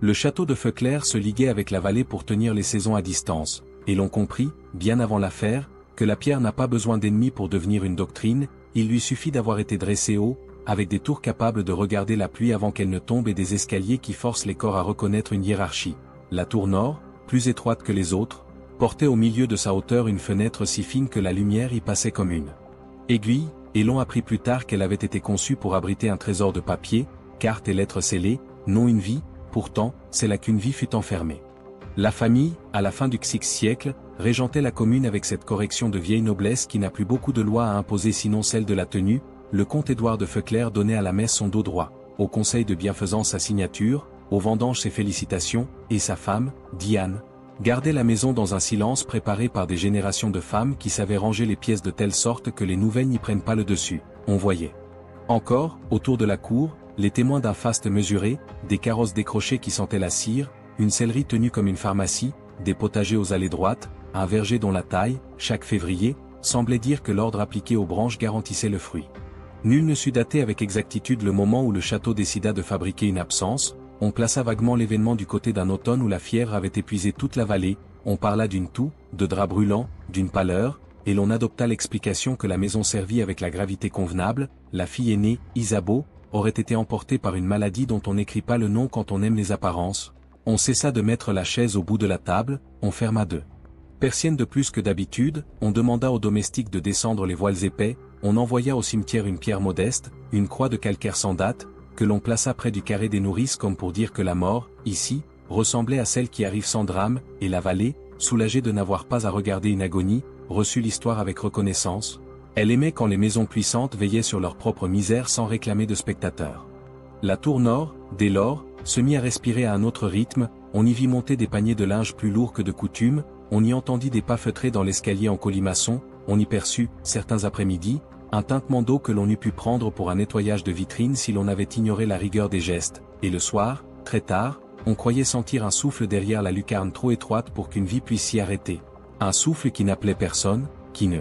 Le château de Feuclair se liguait avec la vallée pour tenir les saisons à distance, et l'on comprit, bien avant l'affaire, que la pierre n'a pas besoin d'ennemis pour devenir une doctrine, il lui suffit d'avoir été dressée haut, avec des tours capables de regarder la pluie avant qu'elle ne tombe et des escaliers qui forcent les corps à reconnaître une hiérarchie. La tour nord, plus étroite que les autres, portait au milieu de sa hauteur une fenêtre si fine que la lumière y passait comme une aiguille, et l'on apprit plus tard qu'elle avait été conçue pour abriter un trésor de papier, cartes et lettres scellées, non une vie, pourtant, c'est là qu'une vie fut enfermée. La famille, à la fin du VIe siècle, régentait la commune avec cette correction de vieille noblesse qui n'a plus beaucoup de lois à imposer sinon celle de la tenue. Le comte Édouard de Feuclair donnait à la messe son dos droit, au conseil de bienfaisance sa signature, aux vendanges ses félicitations, et sa femme, Diane, gardait la maison dans un silence préparé par des générations de femmes qui savaient ranger les pièces de telle sorte que les nouvelles n'y prennent pas le dessus. On voyait encore, autour de la cour, les témoins d'un faste mesuré, des carrosses décrochées qui sentaient la cire, une sellerie tenue comme une pharmacie, des potagers aux allées droites, un verger dont la taille, chaque février, semblait dire que l'ordre appliqué aux branches garantissait le fruit. Nul ne sut dater avec exactitude le moment où le château décida de fabriquer une absence. On plaça vaguement l'événement du côté d'un automne où la fièvre avait épuisé toute la vallée, on parla d'une toux, de draps brûlants, d'une pâleur, et l'on adopta l'explication que la maison servie avec la gravité convenable, la fille aînée, Isabeau, aurait été emportée par une maladie dont on n'écrit pas le nom quand on aime les apparences. On cessa de mettre la chaise au bout de la table, on ferma deux persiennes de plus que d'habitude, on demanda aux domestiques de descendre les voiles épais, on envoya au cimetière une pierre modeste, une croix de calcaire sans date, que l'on plaça près du carré des nourrices comme pour dire que la mort, ici, ressemblait à celle qui arrive sans drame, et la vallée, soulagée de n'avoir pas à regarder une agonie, reçut l'histoire avec reconnaissance. Elle aimait quand les maisons puissantes veillaient sur leur propre misère sans réclamer de spectateurs. La tour nord, dès lors, se mit à respirer à un autre rythme, on y vit monter des paniers de linge plus lourds que de coutume, on y entendit des pas feutrés dans l'escalier en colimaçon, on y perçut, certains après-midi, un tintement d'eau que l'on eût pu prendre pour un nettoyage de vitrine si l'on avait ignoré la rigueur des gestes, et le soir, très tard, on croyait sentir un souffle derrière la lucarne trop étroite pour qu'une vie puisse s'y arrêter. Un souffle qui n'appelait personne, qui ne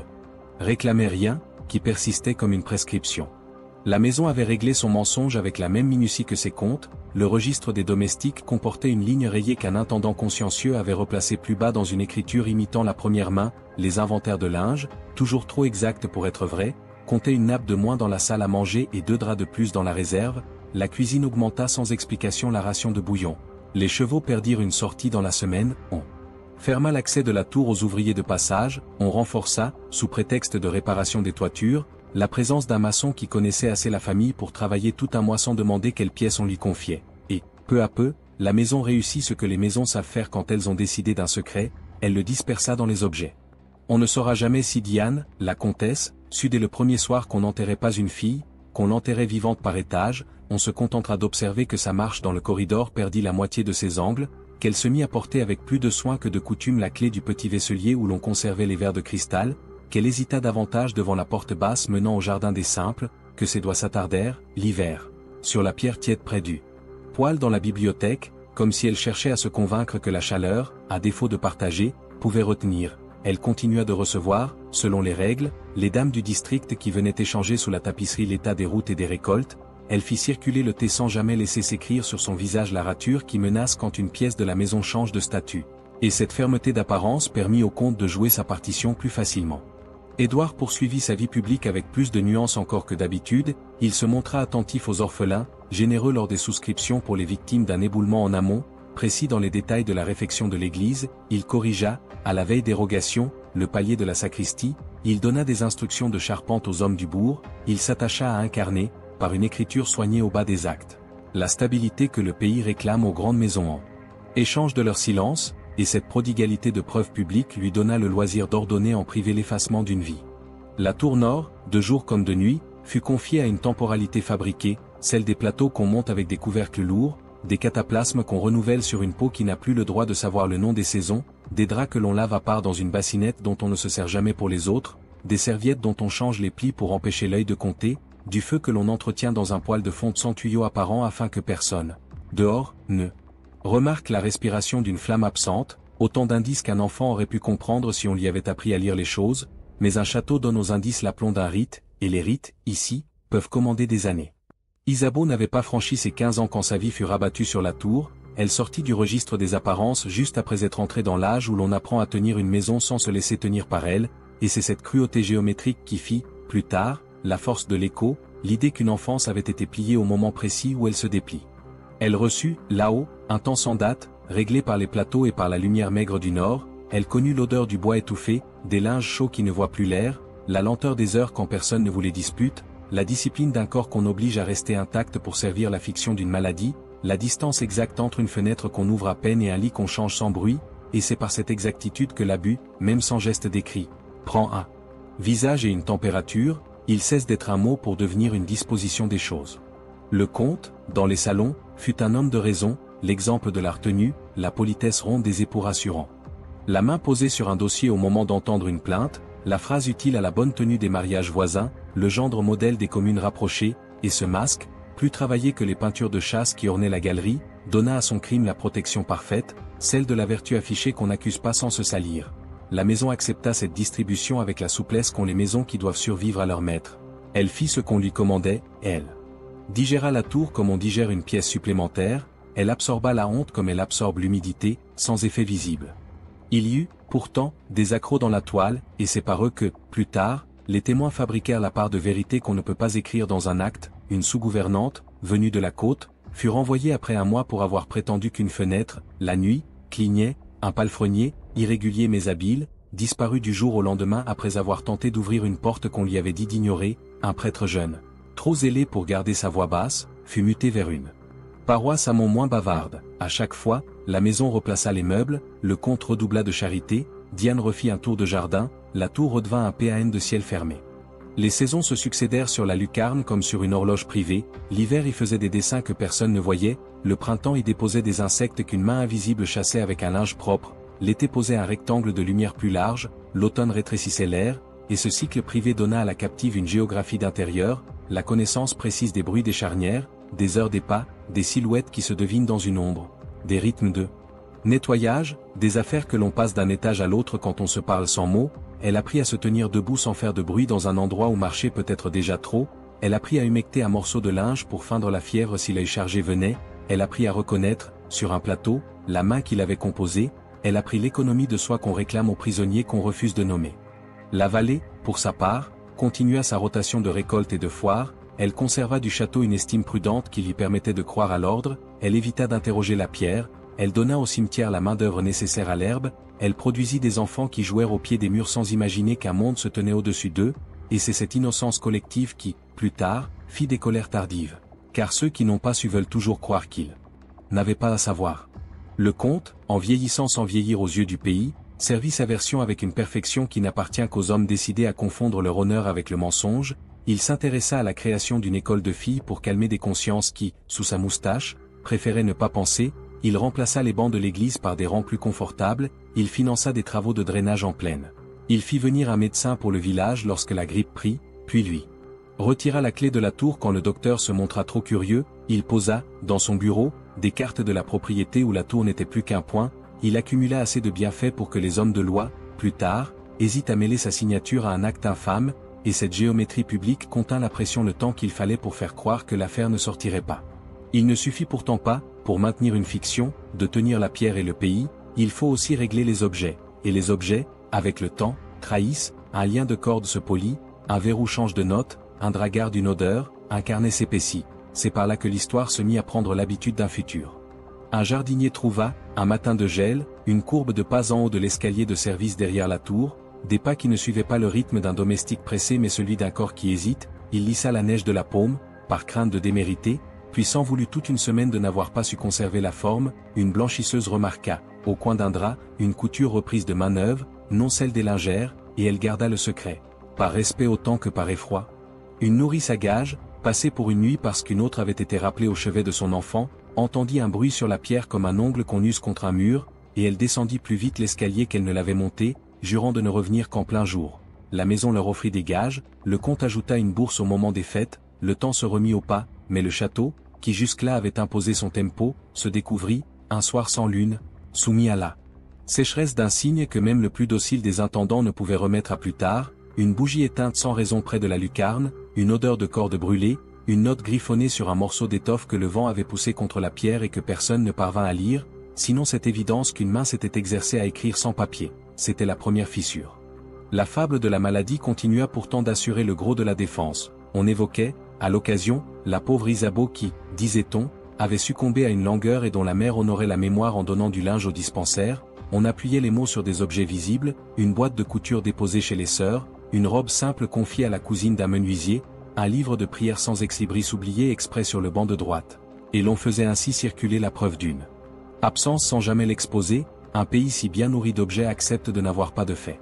réclamait rien, qui persistait comme une prescription. La maison avait réglé son mensonge avec la même minutie que ses comptes, le registre des domestiques comportait une ligne rayée qu'un intendant consciencieux avait replacée plus bas dans une écriture imitant la première main, les inventaires de linge, toujours trop exacts pour être vrais, comptait une nappe de moins dans la salle à manger et 2 draps de plus dans la réserve, la cuisine augmenta sans explication la ration de bouillon. Les chevaux perdirent une sortie dans la semaine, on ferma l'accès de la tour aux ouvriers de passage, on renforça, sous prétexte de réparation des toitures, la présence d'un maçon qui connaissait assez la famille pour travailler tout un mois sans demander quelle pièce on lui confiait. Et, peu à peu, la maison réussit ce que les maisons savent faire quand elles ont décidé d'un secret, elle le dispersa dans les objets. On ne saura jamais si Diane, la comtesse, sut dès le premier soir qu'on n'enterrait pas une fille, qu'on l'enterrait vivante par étage, on se contentera d'observer que sa marche dans le corridor perdit la moitié de ses angles, qu'elle se mit à porter avec plus de soin que de coutume la clé du petit vaisselier où l'on conservait les verres de cristal, qu'elle hésita davantage devant la porte basse menant au jardin des simples, que ses doigts s'attardèrent, l'hiver, sur la pierre tiède près du poêle dans la bibliothèque, comme si elle cherchait à se convaincre que la chaleur, à défaut de partager, pouvait retenir. Elle continua de recevoir, selon les règles, les dames du district qui venaient échanger sous la tapisserie l'état des routes et des récoltes, elle fit circuler le thé sans jamais laisser s'écrire sur son visage la rature qui menace quand une pièce de la maison change de statut. Et cette fermeté d'apparence permit au comte de jouer sa partition plus facilement. Édouard poursuivit sa vie publique avec plus de nuances encore que d'habitude, il se montra attentif aux orphelins, généreux lors des souscriptions pour les victimes d'un éboulement en amont, précis dans les détails de la réfection de l'église, il corrigea, à la veille d'érogation, le palier de la sacristie, il donna des instructions de charpente aux hommes du bourg, il s'attacha à incarner, par une écriture soignée au bas des actes, la stabilité que le pays réclame aux grandes maisons en échange de leur silence, et cette prodigalité de preuves publiques lui donna le loisir d'ordonner en privé l'effacement d'une vie. La tour nord, de jour comme de nuit, fut confiée à une temporalité fabriquée, celle des plateaux qu'on monte avec des couvercles lourds, des cataplasmes qu'on renouvelle sur une peau qui n'a plus le droit de savoir le nom des saisons, des draps que l'on lave à part dans une bassinette dont on ne se sert jamais pour les autres, des serviettes dont on change les plis pour empêcher l'œil de compter, du feu que l'on entretient dans un poêle de fonte sans tuyau apparent afin que personne, dehors, ne remarque la respiration d'une flamme absente, autant d'indices qu'un enfant aurait pu comprendre si on lui avait appris à lire les choses, mais un château donne aux indices l'aplomb d'un rite, et les rites, ici, peuvent commander des années. Isabeau n'avait pas franchi ses 15 ans quand sa vie fut rabattue sur la tour, elle sortit du registre des apparences juste après être entrée dans l'âge où l'on apprend à tenir une maison sans se laisser tenir par elle, et c'est cette cruauté géométrique qui fit, plus tard, la force de l'écho, l'idée qu'une enfance avait été pliée au moment précis où elle se déplie. Elle reçut, là-haut, un temps sans date, réglé par les plateaux et par la lumière maigre du nord, elle connut l'odeur du bois étouffé, des linges chauds qui ne voient plus l'air, la lenteur des heures quand personne ne vous les dispute, la discipline d'un corps qu'on oblige à rester intact pour servir la fiction d'une maladie, la distance exacte entre une fenêtre qu'on ouvre à peine et un lit qu'on change sans bruit, et c'est par cette exactitude que l'abus, même sans geste décrit, prend un visage et une température, il cesse d'être un mot pour devenir une disposition des choses. Le comte, dans les salons, fut un homme de raison, l'exemple de la retenue, la politesse ronde des époux rassurants. La main posée sur un dossier au moment d'entendre une plainte, la phrase utile à la bonne tenue des mariages voisins, le gendre modèle des communes rapprochées, et ce masque, plus travaillé que les peintures de chasse qui ornaient la galerie, donna à son crime la protection parfaite, celle de la vertu affichée qu'on n'accuse pas sans se salir. La maison accepta cette distribution avec la souplesse qu'ont les maisons qui doivent survivre à leur maître. Elle fit ce qu'on lui commandait, elle digéra la tour comme on digère une pièce supplémentaire, elle absorba la honte comme elle absorbe l'humidité, sans effet visible. Il y eut, pourtant, des accrocs dans la toile, et c'est par eux que, plus tard, les témoins fabriquèrent la part de vérité qu'on ne peut pas écrire dans un acte. Une sous-gouvernante, venue de la côte, fut renvoyée après un mois pour avoir prétendu qu'une fenêtre, la nuit, clignait, un palefrenier, irrégulier mais habile, disparut du jour au lendemain après avoir tenté d'ouvrir une porte qu'on lui avait dit d'ignorer, un prêtre jeune, trop zélé pour garder sa voix basse, fut muté vers une paroisse amont moins bavarde. À chaque fois, la maison replaça les meubles, le comte redoubla de charité, Diane refit un tour de jardin, la tour redevint un PAN de ciel fermé. Les saisons se succédèrent sur la lucarne comme sur une horloge privée, l'hiver y faisait des dessins que personne ne voyait, le printemps y déposait des insectes qu'une main invisible chassait avec un linge propre, l'été posait un rectangle de lumière plus large, l'automne rétrécissait l'air, et ce cycle privé donna à la captive une géographie d'intérieur, la connaissance précise des bruits des charnières, des heures des pas, des silhouettes qui se devinent dans une ombre, des rythmes de nettoyage, des affaires que l'on passe d'un étage à l'autre quand on se parle sans mots. Elle apprit à se tenir debout sans faire de bruit dans un endroit où marcher peut être déjà trop, elle apprit à humecter un morceau de linge pour feindre la fièvre si l'œil chargé venait, elle apprit à reconnaître, sur un plateau, la main qui l'avait composé, elle apprit l'économie de soi qu'on réclame aux prisonniers qu'on refuse de nommer. La vallée, pour sa part, continua sa rotation de récolte et de foire, elle conserva du château une estime prudente qui lui permettait de croire à l'ordre, elle évita d'interroger la pierre, elle donna au cimetière la main-d'œuvre nécessaire à l'herbe, elle produisit des enfants qui jouèrent au pied des murs sans imaginer qu'un monde se tenait au-dessus d'eux, et c'est cette innocence collective qui, plus tard, fit des colères tardives. Car ceux qui n'ont pas su veulent toujours croire qu'ils n'avaient pas à savoir. Le comte, en vieillissant sans vieillir aux yeux du pays, servit sa version avec une perfection qui n'appartient qu'aux hommes décidés à confondre leur honneur avec le mensonge, il s'intéressa à la création d'une école de filles pour calmer des consciences qui, sous sa moustache, préféraient ne pas penser, il remplaça les bancs de l'église par des rangs plus confortables, il finança des travaux de drainage en plaine. Il fit venir un médecin pour le village lorsque la grippe prit, puis lui retira la clé de la tour quand le docteur se montra trop curieux, il posa, dans son bureau, des cartes de la propriété où la tour n'était plus qu'un point, il accumula assez de bienfaits pour que les hommes de loi, plus tard, hésitent à mêler sa signature à un acte infâme, et cette géométrie publique contint la pression le temps qu'il fallait pour faire croire que l'affaire ne sortirait pas. Il ne suffit pourtant pas, pour maintenir une fiction, de tenir la pierre et le pays, il faut aussi régler les objets, et les objets, avec le temps, trahissent, un lien de corde se polit, un verrou change de note, un drap garde une odeur, un carnet s'épaissit, c'est par là que l'histoire se mit à prendre l'habitude d'un futur. Un jardinier trouva, un matin de gel, une courbe de pas en haut de l'escalier de service derrière la tour, des pas qui ne suivaient pas le rythme d'un domestique pressé mais celui d'un corps qui hésite, il lissa la neige de la paume, par crainte de démériter, puis s'en voulut toute une semaine de n'avoir pas su conserver la forme, une blanchisseuse remarqua, au coin d'un drap, une couture reprise de main neuve, non celle des lingères, et elle garda le secret. Par respect autant que par effroi. Une nourrice à gages, passée pour une nuit parce qu'une autre avait été rappelée au chevet de son enfant, entendit un bruit sur la pierre comme un ongle qu'on use contre un mur, et elle descendit plus vite l'escalier qu'elle ne l'avait monté, jurant de ne revenir qu'en plein jour. La maison leur offrit des gages, le comte ajouta une bourse au moment des fêtes, le temps se remit au pas, mais le château, qui jusque-là avait imposé son tempo, se découvrit, un soir sans lune, soumis à la sécheresse d'un signe que même le plus docile des intendants ne pouvait remettre à plus tard, une bougie éteinte sans raison près de la lucarne, une odeur de corde brûlée, une note griffonnée sur un morceau d'étoffe que le vent avait poussé contre la pierre et que personne ne parvint à lire, sinon cette évidence qu'une main s'était exercée à écrire sans papier. C'était la première fissure. La fable de la maladie continua pourtant d'assurer le gros de la défense. On évoquait, à l'occasion, la pauvre Isabeau qui, disait-on, avait succombé à une langueur et dont la mère honorait la mémoire en donnant du linge au dispensaire. On appuyait les mots sur des objets visibles, une boîte de couture déposée chez les sœurs, une robe simple confiée à la cousine d'un menuisier, un livre de prières sans ex-libris oublié exprès sur le banc de droite. Et l'on faisait ainsi circuler la preuve d'une absence sans jamais l'exposer. Un pays si bien nourri d'objets accepte de n'avoir pas de fait.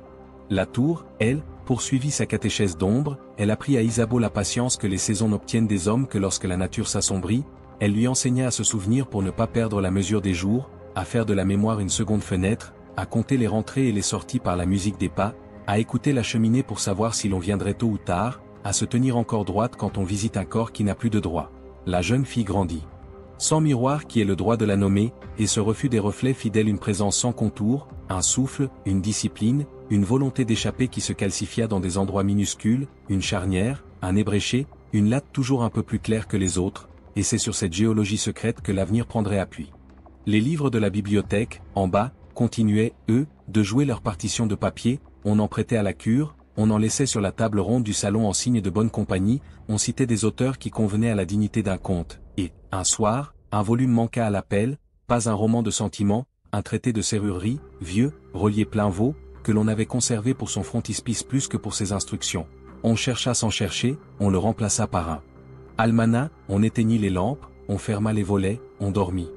La tour, elle, poursuivit sa catéchèse d'ombre, elle apprit à Isabeau la patience que les saisons n'obtiennent des hommes que lorsque la nature s'assombrit, elle lui enseigna à se souvenir pour ne pas perdre la mesure des jours, à faire de la mémoire une seconde fenêtre, à compter les rentrées et les sorties par la musique des pas, à écouter la cheminée pour savoir si l'on viendrait tôt ou tard, à se tenir encore droite quand on visite un corps qui n'a plus de droit. La jeune fille grandit. Sans miroir qui est le droit de la nommer, et ce refus des reflets fidèles une présence sans contour, un souffle, une discipline, une volonté d'échapper qui se calcifia dans des endroits minuscules, une charnière, un ébréché, une latte toujours un peu plus claire que les autres, et c'est sur cette géologie secrète que l'avenir prendrait appui. Les livres de la bibliothèque, en bas, continuaient, eux, de jouer leur partition de papier, on en prêtait à la cure, on en laissait sur la table ronde du salon en signe de bonne compagnie, on citait des auteurs qui convenaient à la dignité d'un conte, et, un soir, un volume manqua à l'appel, pas un roman de sentiment, un traité de serrurerie, vieux, relié plein veau, que l'on avait conservé pour son frontispice plus que pour ses instructions. On chercha sans chercher, on le remplaça par un almanach, on éteignit les lampes, on ferma les volets, on dormit.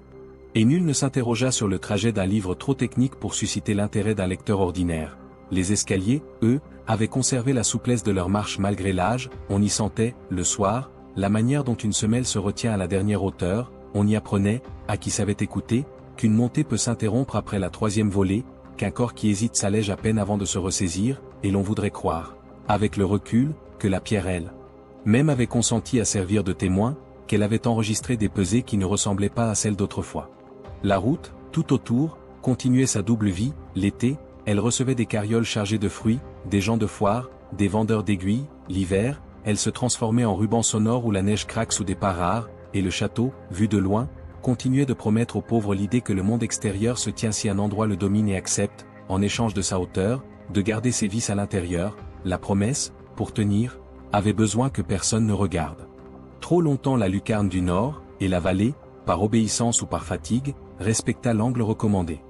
Et nul ne s'interrogea sur le trajet d'un livre trop technique pour susciter l'intérêt d'un lecteur ordinaire. Les escaliers, eux, avaient conservé la souplesse de leur marche malgré l'âge, on y sentait, le soir, la manière dont une semelle se retient à la dernière hauteur, on y apprenait, à qui savait écouter, qu'une montée peut s'interrompre après la troisième volée, qu'un corps qui hésite s'allège à peine avant de se ressaisir, et l'on voudrait croire, avec le recul, que la pierre elle-même avait consenti à servir de témoin, qu'elle avait enregistré des pesées qui ne ressemblaient pas à celles d'autrefois. La route, tout autour, continuait sa double vie. L'été, elle recevait des carrioles chargées de fruits, des gens de foire, des vendeurs d'aiguilles. L'hiver, elle se transformait en ruban sonore où la neige craque sous des pas rares, et le château, vu de loin, continuait de promettre aux pauvres l'idée que le monde extérieur se tient si un endroit le domine et accepte, en échange de sa hauteur, de garder ses vices à l'intérieur. La promesse, pour tenir, avait besoin que personne ne regarde. Trop longtemps la lucarne du nord, et la vallée, par obéissance ou par fatigue, respecta l'angle recommandé.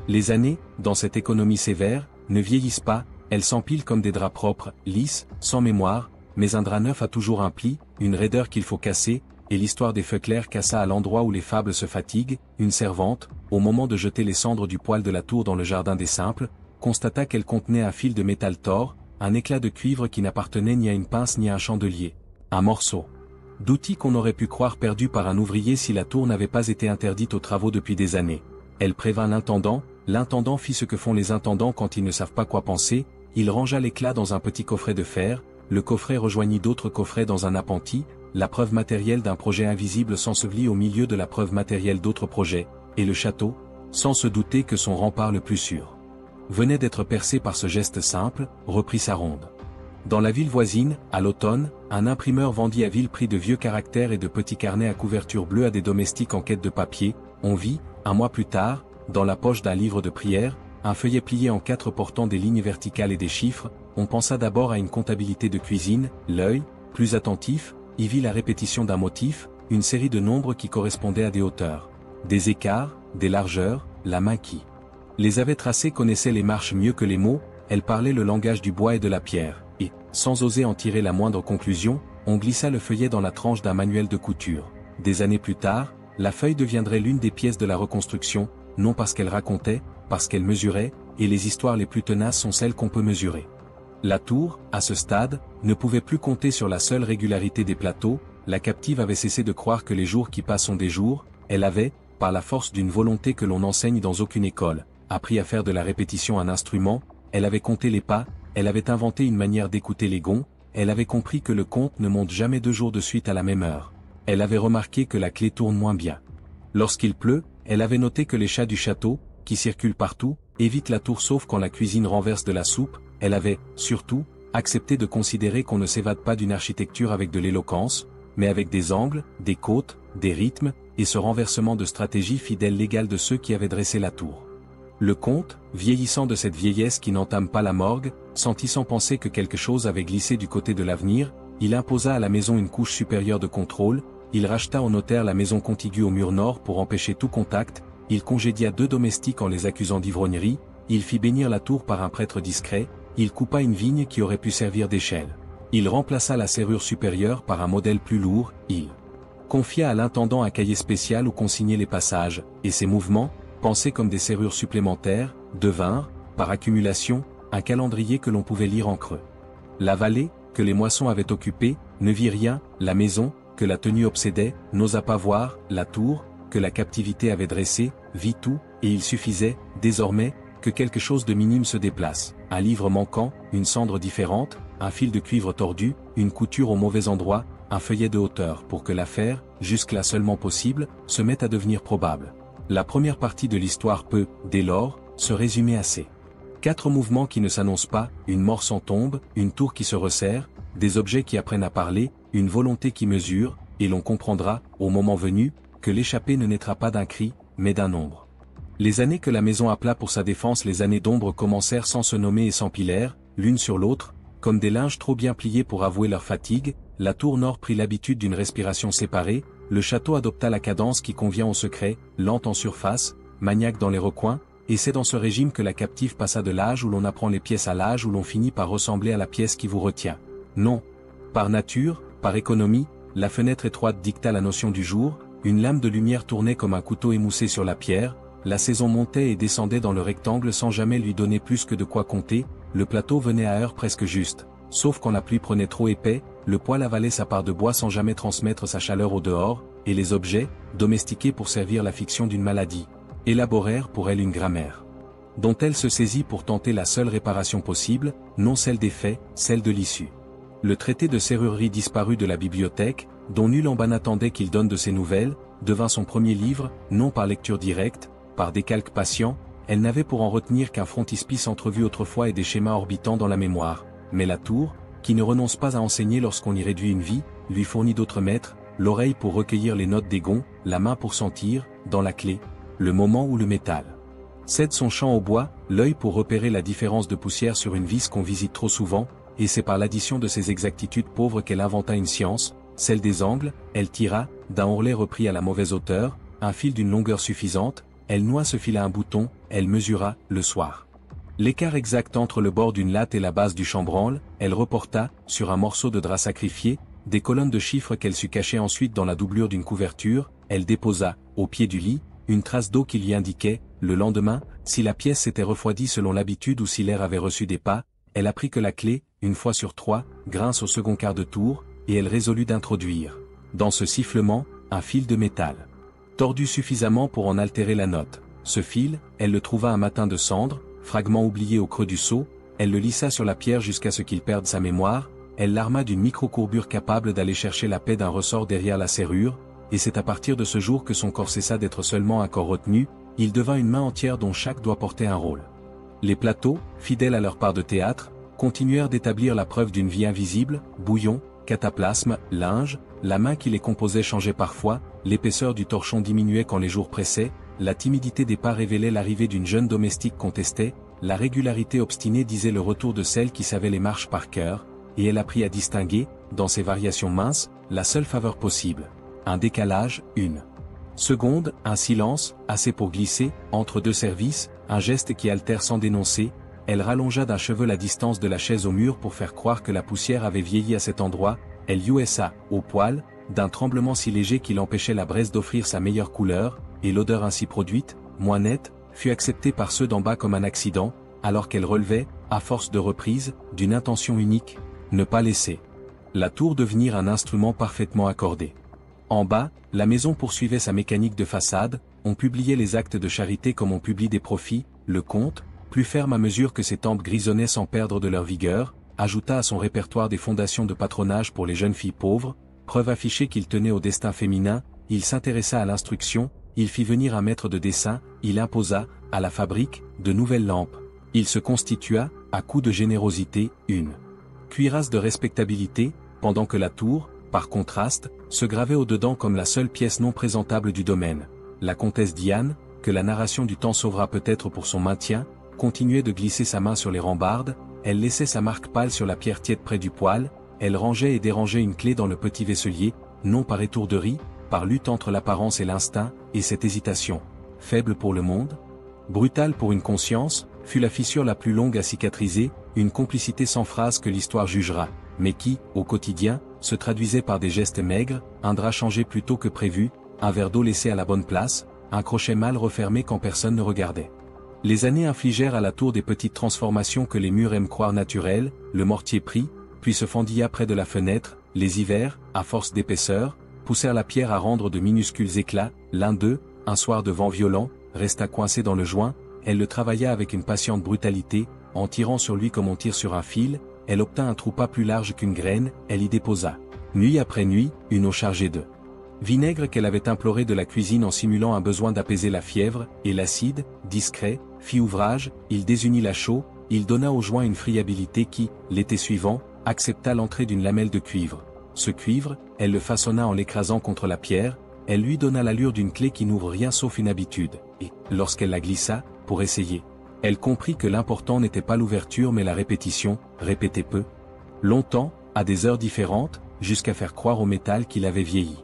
Les années, dans cette économie sévère, ne vieillissent pas, elles s'empilent comme des draps propres, lisses, sans mémoire, mais un drap neuf a toujours un pli, une raideur qu'il faut casser, et l'histoire des feux clairs cassa à l'endroit où les fables se fatiguent. Une servante, au moment de jeter les cendres du poêle de la tour dans le jardin des simples, constata qu'elle contenait un fil de métal tors, un éclat de cuivre qui n'appartenait ni à une pince ni à un chandelier, un morceau d'outil qu'on aurait pu croire perdu par un ouvrier si la tour n'avait pas été interdite aux travaux depuis des années. Elle prévint l'intendant fit ce que font les intendants quand ils ne savent pas quoi penser, il rangea l'éclat dans un petit coffret de fer, le coffret rejoignit d'autres coffrets dans un appentis, la preuve matérielle d'un projet invisible s'ensevelit au milieu de la preuve matérielle d'autres projets, et le château, sans se douter que son rempart le plus sûr venait d'être percé par ce geste simple, reprit sa ronde. Dans la ville voisine, à l'automne, un imprimeur vendit à vil prix de vieux caractères et de petits carnets à couverture bleue à des domestiques en quête de papier. On vit, un mois plus tard, dans la poche d'un livre de prière, un feuillet plié en 4 portant des lignes verticales et des chiffres. On pensa d'abord à une comptabilité de cuisine. L'œil, plus attentif, y vit la répétition d'un motif, une série de nombres qui correspondaient à des hauteurs, des écarts, des largeurs. La main qui les avait tracés connaissait les marches mieux que les mots, elle parlait le langage du bois et de la pierre, et, sans oser en tirer la moindre conclusion, on glissa le feuillet dans la tranche d'un manuel de couture. Des années plus tard, la feuille deviendrait l'une des pièces de la reconstruction, non parce qu'elle racontait, parce qu'elle mesurait, et les histoires les plus tenaces sont celles qu'on peut mesurer. La tour, à ce stade, ne pouvait plus compter sur la seule régularité des plateaux. La captive avait cessé de croire que les jours qui passent sont des jours, elle avait, par la force d'une volonté que l'on n'enseigne dans aucune école, appris à faire de la répétition un instrument. Elle avait compté les pas, elle avait inventé une manière d'écouter les gonds, elle avait compris que le compte ne monte jamais 2 jours de suite à la même heure. Elle avait remarqué que la clé tourne moins bien lorsqu'il pleut. Elle avait noté que les chats du château, qui circulent partout, évitent la tour sauf quand la cuisine renverse de la soupe. Elle avait, surtout, accepté de considérer qu'on ne s'évade pas d'une architecture avec de l'éloquence. mais avec des angles, des côtes, des rythmes, et ce renversement de stratégie fidèle l'égal de ceux qui avaient dressé la tour. Le comte, vieillissant de cette vieillesse qui n'entame pas la morgue, sentit sans penser que quelque chose avait glissé du côté de l'avenir, il imposa à la maison une couche supérieure de contrôle, il racheta au notaire la maison contiguë au mur nord pour empêcher tout contact, il congédia 2 domestiques en les accusant d'ivrognerie, il fit bénir la tour par un prêtre discret, il coupa une vigne qui aurait pu servir d'échelle. Il remplaça la serrure supérieure par un modèle plus lourd, il confia à l'intendant un cahier spécial où consigner les passages, et ces mouvements, pensés comme des serrures supplémentaires, devinrent, par accumulation, un calendrier que l'on pouvait lire en creux. La vallée, que les moissons avaient occupée, ne vit rien, la maison, que la tenue obsédait, n'osa pas voir, la tour, que la captivité avait dressée, vit tout, et il suffisait, désormais, que quelque chose de minime se déplace, un livre manquant, une cendre différente, un fil de cuivre tordu, une couture au mauvais endroit, un feuillet de hauteur pour que l'affaire, jusque-là seulement possible, se mette à devenir probable. La première partie de l'histoire peut, dès lors, se résumer à ces 4 mouvements qui ne s'annoncent pas, une mort sans tombe, une tour qui se resserre, des objets qui apprennent à parler, une volonté qui mesure, et l'on comprendra, au moment venu, que l'échappée ne naîtra pas d'un cri, mais d'un ombre. Les années que la maison appela pour sa défense les années d'ombre commencèrent sans se nommer et s'empilèrent, l'une sur l'autre, comme des linges trop bien pliés pour avouer leur fatigue, la tour nord prit l'habitude d'une respiration séparée, le château adopta la cadence qui convient au secret, lente en surface, maniaque dans les recoins, et c'est dans ce régime que la captive passa de l'âge où l'on apprend les pièces à l'âge où l'on finit par ressembler à la pièce qui vous retient. Non. Par nature, par économie, la fenêtre étroite dicta la notion du jour, une lame de lumière tournait comme un couteau émoussé sur la pierre, la saison montait et descendait dans le rectangle sans jamais lui donner plus que de quoi compter, le plateau venait à heure presque juste, sauf quand la pluie prenait trop épais, le poêle avalait sa part de bois sans jamais transmettre sa chaleur au dehors, et les objets, domestiqués pour servir la fiction d'une maladie, élaborèrent pour elle une grammaire, dont elle se saisit pour tenter la seule réparation possible, non celle des faits, celle de l'issue. Le traité de serrurerie disparu de la bibliothèque, dont nul en bas n'attendait qu'il donne de ses nouvelles, devint son premier livre, non par lecture directe, par décalque patient, elle n'avait pour en retenir qu'un frontispice entrevu autrefois et des schémas orbitant dans la mémoire, mais la tour, qui ne renonce pas à enseigner lorsqu'on y réduit une vie, lui fournit d'autres maîtres, l'oreille pour recueillir les notes des gonds, la main pour sentir, dans la clé, le moment où le métal cède son champ au bois, l'œil pour repérer la différence de poussière sur une vis qu'on visite trop souvent, et c'est par l'addition de ces exactitudes pauvres qu'elle inventa une science, celle des angles, elle tira, d'un ourlet repris à la mauvaise hauteur, un fil d'une longueur suffisante, elle noua ce fil à un bouton, elle mesura, le soir, l'écart exact entre le bord d'une latte et la base du chambranle, elle reporta, sur un morceau de drap sacrifié, des colonnes de chiffres qu'elle sut cacher ensuite dans la doublure d'une couverture, elle déposa, au pied du lit, une trace d'eau qui lui indiquait, le lendemain, si la pièce s'était refroidie selon l'habitude ou si l'air avait reçu des pas, elle apprit que la clé, une fois sur 3, grince au second quart de tour, et elle résolut d'introduire, dans ce sifflement, un fil de métal, tordu suffisamment pour en altérer la note. Ce fil, elle le trouva un matin de cendre, fragment oublié au creux du seau, elle le lissa sur la pierre jusqu'à ce qu'il perde sa mémoire, elle l'arma d'une micro-courbure capable d'aller chercher la paix d'un ressort derrière la serrure, et c'est à partir de ce jour que son corps cessa d'être seulement un corps retenu, il devint une main entière dont chaque doigt portait un rôle. Les plateaux, fidèles à leur part de théâtre, continuèrent d'établir la preuve d'une vie invisible, bouillon, cataplasme, linge, la main qui les composait changeait parfois, l'épaisseur du torchon diminuait quand les jours pressaient, la timidité des pas révélait l'arrivée d'une jeune domestique contestée, la régularité obstinée disait le retour de celle qui savait les marches par cœur, et elle apprit à distinguer, dans ces variations minces, la seule faveur possible. Un décalage, une seconde, un silence, assez pour glisser, entre deux services, un geste qui altère sans dénoncer, elle rallongea d'un cheveu la distance de la chaise au mur pour faire croire que la poussière avait vieilli à cet endroit, elle usa, au poil, d'un tremblement si léger qu'il empêchait la braise d'offrir sa meilleure couleur, et l'odeur ainsi produite, moins nette, fut acceptée par ceux d'en bas comme un accident, alors qu'elle relevait, à force de reprises, d'une intention unique, ne pas laisser la tour devenir un instrument parfaitement accordé. En bas, la maison poursuivait sa mécanique de façade, on publiait les actes de charité comme on publie des profits, le comte, plus ferme à mesure que ses tempes grisonnaient sans perdre de leur vigueur, ajouta à son répertoire des fondations de patronage pour les jeunes filles pauvres, preuve affichée qu'il tenait au destin féminin, il s'intéressa à l'instruction, il fit venir un maître de dessin, il imposa, à la fabrique, de nouvelles lampes, il se constitua, à coups de générosité, une cuirasse de respectabilité, pendant que la tour, par contraste, se gravait au-dedans comme la seule pièce non présentable du domaine. La comtesse Diane, que la narration du temps sauvera peut-être pour son maintien, continuait de glisser sa main sur les rambardes, elle laissait sa marque pâle sur la pierre tiède près du poêle, elle rangeait et dérangeait une clé dans le petit vaisselier, non par étourderie, par lutte entre l'apparence et l'instinct, et cette hésitation, faible pour le monde, brutale pour une conscience, fut la fissure la plus longue à cicatriser, une complicité sans phrase que l'histoire jugera, mais qui, au quotidien, se traduisait par des gestes maigres, un drap changé plus tôt que prévu, un verre d'eau laissé à la bonne place, un crochet mal refermé quand personne ne regardait. Les années infligèrent à la tour des petites transformations que les murs aiment croire naturelles, le mortier prit, puis se fendilla près de la fenêtre, les hivers, à force d'épaisseur, poussèrent la pierre à rendre de minuscules éclats, l'un d'eux, un soir de vent violent, resta coincé dans le joint, elle le travailla avec une patiente brutalité, en tirant sur lui comme on tire sur un fil, elle obtint un trou pas plus large qu'une graine, elle y déposa, nuit après nuit, une eau chargée de vinaigre qu'elle avait imploré de la cuisine en simulant un besoin d'apaiser la fièvre, et l'acide, discret, fit ouvrage, il désunit la chaux, il donna au joint une friabilité qui, l'été suivant, accepta l'entrée d'une lamelle de cuivre. Ce cuivre, elle le façonna en l'écrasant contre la pierre, elle lui donna l'allure d'une clé qui n'ouvre rien sauf une habitude, et, lorsqu'elle la glissa, pour essayer, elle comprit que l'important n'était pas l'ouverture mais la répétition, répéter peu, longtemps, à des heures différentes, jusqu'à faire croire au métal qu'il avait vieilli.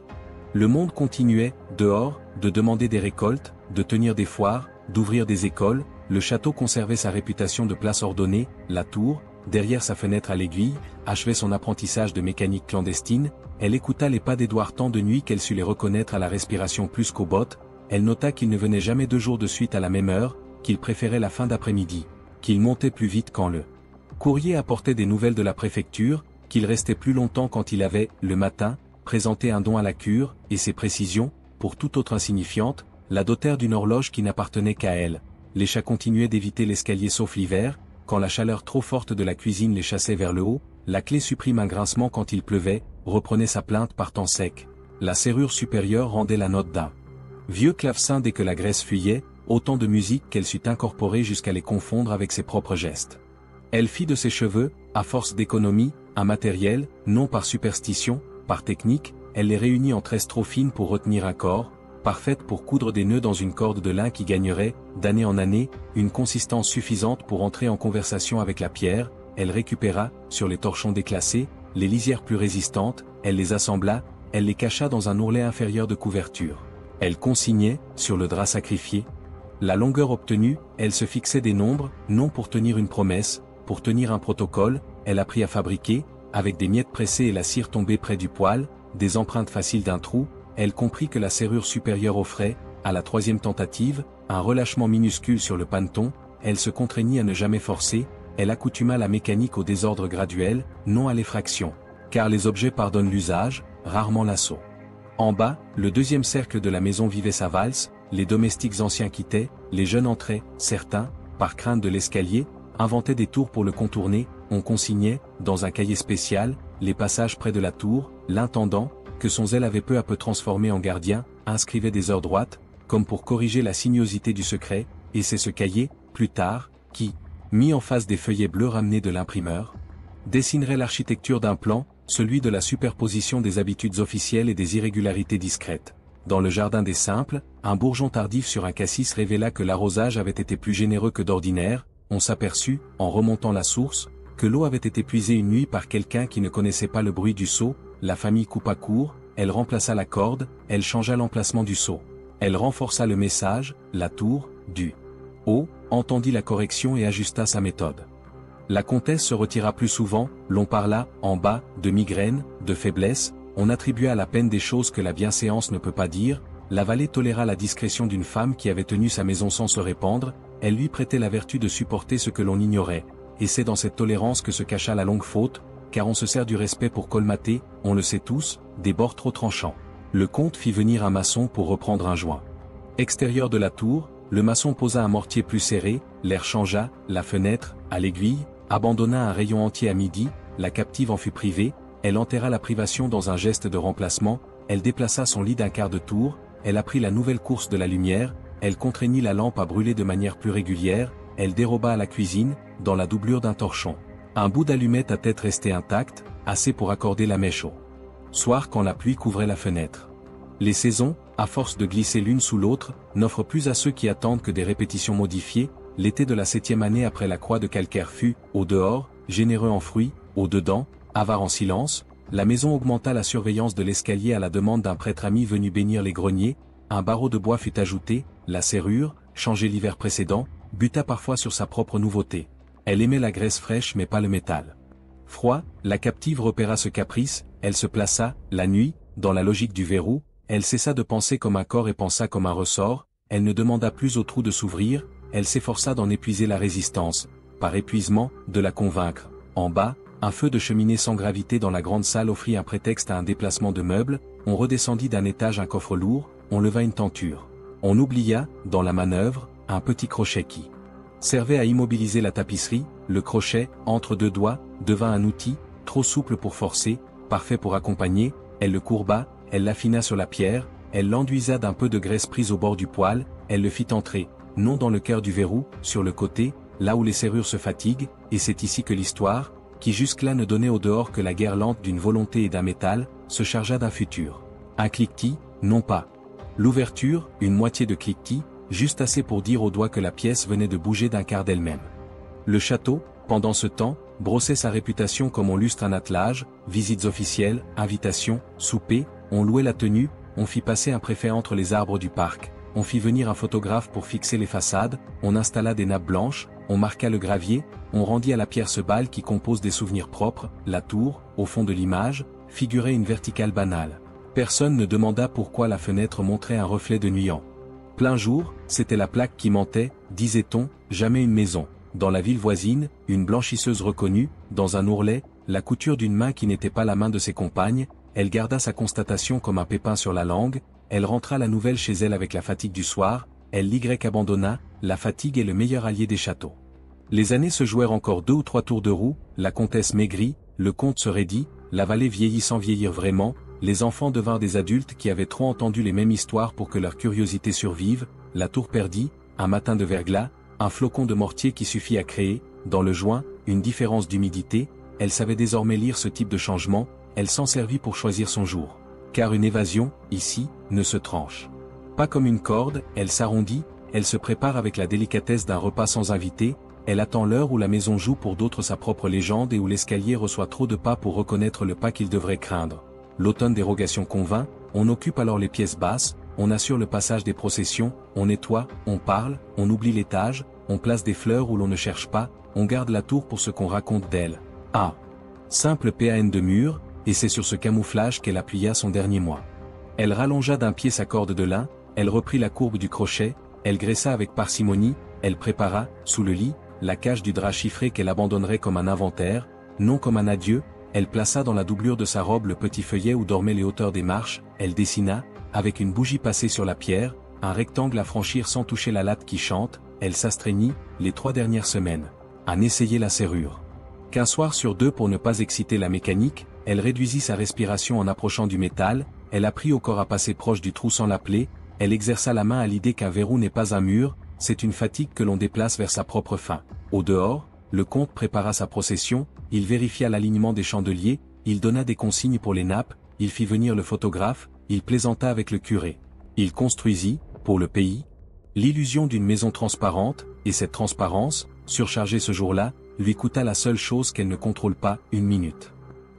Le monde continuait, dehors, de demander des récoltes, de tenir des foires, d'ouvrir des écoles, le château conservait sa réputation de place ordonnée, la tour, derrière sa fenêtre à l'aiguille, achevait son apprentissage de mécanique clandestine, elle écouta les pas d'Édouard tant de nuit qu'elle sut les reconnaître à la respiration plus qu'aux bottes, elle nota qu'il ne venait jamais 2 jours de suite à la même heure, qu'il préférait la fin d'après-midi, qu'il montait plus vite quand le courrier apportait des nouvelles de la préfecture, qu'il restait plus longtemps quand il avait, le matin, présenté un don à la cure, et ses précisions, pour toute autre insignifiante, la dotèrent d'une horloge qui n'appartenait qu'à elle. Les chats continuaient d'éviter l'escalier sauf l'hiver, quand la chaleur trop forte de la cuisine les chassait vers le haut, la clé supprime un grincement quand il pleuvait, reprenait sa plainte par temps sec. La serrure supérieure rendait la note d'un vieux clavecin dès que la graisse fuyait, autant de musique qu'elle sut incorporer jusqu'à les confondre avec ses propres gestes. Elle fit de ses cheveux, à force d'économie, un matériel, non par superstition, par technique, elle les réunit en tresses trop fines pour retenir un corps, parfaites pour coudre des nœuds dans une corde de lin qui gagnerait, d'année en année, une consistance suffisante pour entrer en conversation avec la pierre, elle récupéra, sur les torchons déclassés, les lisières plus résistantes, elle les assembla, elle les cacha dans un ourlet inférieur de couverture. Elle consignait, sur le drap sacrifié, la longueur obtenue, elle se fixait des nombres, non pour tenir une promesse, pour tenir un protocole, elle apprit à fabriquer, avec des miettes pressées et la cire tombée près du poêle, des empreintes faciles d'un trou, elle comprit que la serrure supérieure offrait, à la 3e tentative, un relâchement minuscule sur le paneton, elle se contraignit à ne jamais forcer, elle accoutuma la mécanique au désordre graduel, non à l'effraction, car les objets pardonnent l'usage, rarement l'assaut. En bas, le 2e cercle de la maison vivait sa valse, les domestiques anciens quittaient, les jeunes entraient, certains, par crainte de l'escalier, inventaient des tours pour le contourner, on consignait, dans un cahier spécial, les passages près de la tour, l'intendant, que son zèle avait peu à peu transformé en gardien, inscrivait des heures droites, comme pour corriger la sinuosité du secret, et c'est ce cahier, plus tard, qui, mis en face des feuillets bleus ramenés de l'imprimeur, dessinerait l'architecture d'un plan, celui de la superposition des habitudes officielles et des irrégularités discrètes. Dans le jardin des simples, un bourgeon tardif sur un cassis révéla que l'arrosage avait été plus généreux que d'ordinaire, on s'aperçut, en remontant la source, que l'eau avait été puisée une nuit par quelqu'un qui ne connaissait pas le bruit du seau, la famille coupa court, elle remplaça la corde, elle changea l'emplacement du seau. Elle renforça le message, la tour, du haut, entendit la correction et ajusta sa méthode. La comtesse se retira plus souvent, l'on parla, en bas, de migraine, de faiblesse, on attribua à la peine des choses que la bienséance ne peut pas dire, la vallée toléra la discrétion d'une femme qui avait tenu sa maison sans se répandre, elle lui prêtait la vertu de supporter ce que l'on ignorait, et c'est dans cette tolérance que se cacha la longue faute, car on se sert du respect pour colmater, on le sait tous, des bords trop tranchants. Le comte fit venir un maçon pour reprendre un joint. Extérieur de la tour, le maçon posa un mortier plus serré, l'air changea, la fenêtre, à l'aiguille, abandonna un rayon entier à midi, la captive en fut privée, elle enterra la privation dans un geste de remplacement, elle déplaça son lit d'un quart de tour, elle apprit la nouvelle course de la lumière, elle contraignit la lampe à brûler de manière plus régulière, elle déroba à la cuisine, dans la doublure d'un torchon, un bout d'allumette à tête resté intact, assez pour accorder la mèche au soir quand la pluie couvrait la fenêtre. Les saisons, à force de glisser l'une sous l'autre, n'offrent plus à ceux qui attendent que des répétitions modifiées. L'été de la 7e année après la croix de calcaire fut, au dehors, généreux en fruits, au dedans, avare en silence. La maison augmenta la surveillance de l'escalier à la demande d'un prêtre ami venu bénir les greniers. Un barreau de bois fut ajouté, la serrure, changée l'hiver précédent, buta parfois sur sa propre nouveauté. Elle aimait la graisse fraîche mais pas le métal. Froid, la captive repéra ce caprice, elle se plaça, la nuit, dans la logique du verrou, elle cessa de penser comme un corps et pensa comme un ressort, elle ne demanda plus au trou de s'ouvrir, elle s'efforça d'en épuiser la résistance, par épuisement, de la convaincre. En bas, un feu de cheminée sans gravité dans la grande salle offrit un prétexte à un déplacement de meubles, on redescendit d'un étage un coffre lourd, on leva une tenture. On oublia, dans la manœuvre, un petit crochet qui servait à immobiliser la tapisserie. Le crochet, entre deux doigts, devint un outil, trop souple pour forcer, parfait pour accompagner. Elle le courba, elle l'affina sur la pierre, elle l'enduisa d'un peu de graisse prise au bord du poêle, elle le fit entrer, non dans le cœur du verrou, sur le côté, là où les serrures se fatiguent, et c'est ici que l'histoire, qui jusque-là ne donnait au dehors que la guerre lente d'une volonté et d'un métal, se chargea d'un futur. Un cliquetis, non pas. L'ouverture, une moitié de cliquetis, juste assez pour dire au doigt que la pièce venait de bouger d'un quart d'elle-même. Le château, pendant ce temps, brossait sa réputation comme on lustre un attelage, visites officielles, invitations, soupers, on louait la tenue, on fit passer un préfet entre les arbres du parc, on fit venir un photographe pour fixer les façades, on installa des nappes blanches, on marqua le gravier, on rendit à la pierre ce bal qui compose des souvenirs propres. La tour, au fond de l'image, figurait une verticale banale. Personne ne demanda pourquoi la fenêtre montrait un reflet de nuit en plein jour, c'était la plaque qui mentait, disait-on, jamais une maison. Dans la ville voisine, une blanchisseuse reconnue, dans un ourlet, la couture d'une main qui n'était pas la main de ses compagnes, elle garda sa constatation comme un pépin sur la langue, elle rentra la nouvelle chez elle avec la fatigue du soir, elle l'Y abandonna, la fatigue est le meilleur allié des châteaux. Les années se jouèrent encore 2 ou 3 tours de roue, la comtesse maigrit, le comte se raidit, la vallée vieillit sans vieillir vraiment, les enfants devinrent des adultes qui avaient trop entendu les mêmes histoires pour que leur curiosité survive, la tour perdit, un matin de verglas, un flocon de mortier qui suffit à créer, dans le joint, une différence d'humidité, elle savait désormais lire ce type de changement, elle s'en servit pour choisir son jour. Car une évasion, ici, ne se tranche pas comme une corde, elle s'arrondit, elle se prépare avec la délicatesse d'un repas sans invité, elle attend l'heure où la maison joue pour d'autres sa propre légende et où l'escalier reçoit trop de pas pour reconnaître le pas qu'il devrait craindre. L'automne dérogation convainc, on occupe alors les pièces basses, on assure le passage des processions, on nettoie, on parle, on oublie l'étage, on place des fleurs où l'on ne cherche pas, on garde la tour pour ce qu'on raconte d'elle. Ah! Simple PAN de mur, et c'est sur ce camouflage qu'elle appuya son dernier mois. Elle rallongea d'un pied sa corde de lin, elle reprit la courbe du crochet, elle graissa avec parcimonie, elle prépara, sous le lit, la cage du drap chiffré qu'elle abandonnerait comme un inventaire, non comme un adieu, elle plaça dans la doublure de sa robe le petit feuillet où dormaient les hauteurs des marches, elle dessina, avec une bougie passée sur la pierre, un rectangle à franchir sans toucher la latte qui chante, elle s'astreignit, les 3 dernières semaines, à n'essayer la serrure qu'un soir sur 2 pour ne pas exciter la mécanique, elle réduisit sa respiration en approchant du métal, elle apprit au corps à passer proche du trou sans l'appeler, elle exerça la main à l'idée qu'un verrou n'est pas un mur, c'est une fatigue que l'on déplace vers sa propre fin. Au dehors, le comte prépara sa procession, il vérifia l'alignement des chandeliers, il donna des consignes pour les nappes, il fit venir le photographe, il plaisanta avec le curé. Il construisit, pour le pays, l'illusion d'une maison transparente, et cette transparence, surchargée ce jour-là, lui coûta la seule chose qu'elle ne contrôle pas, 1 minute.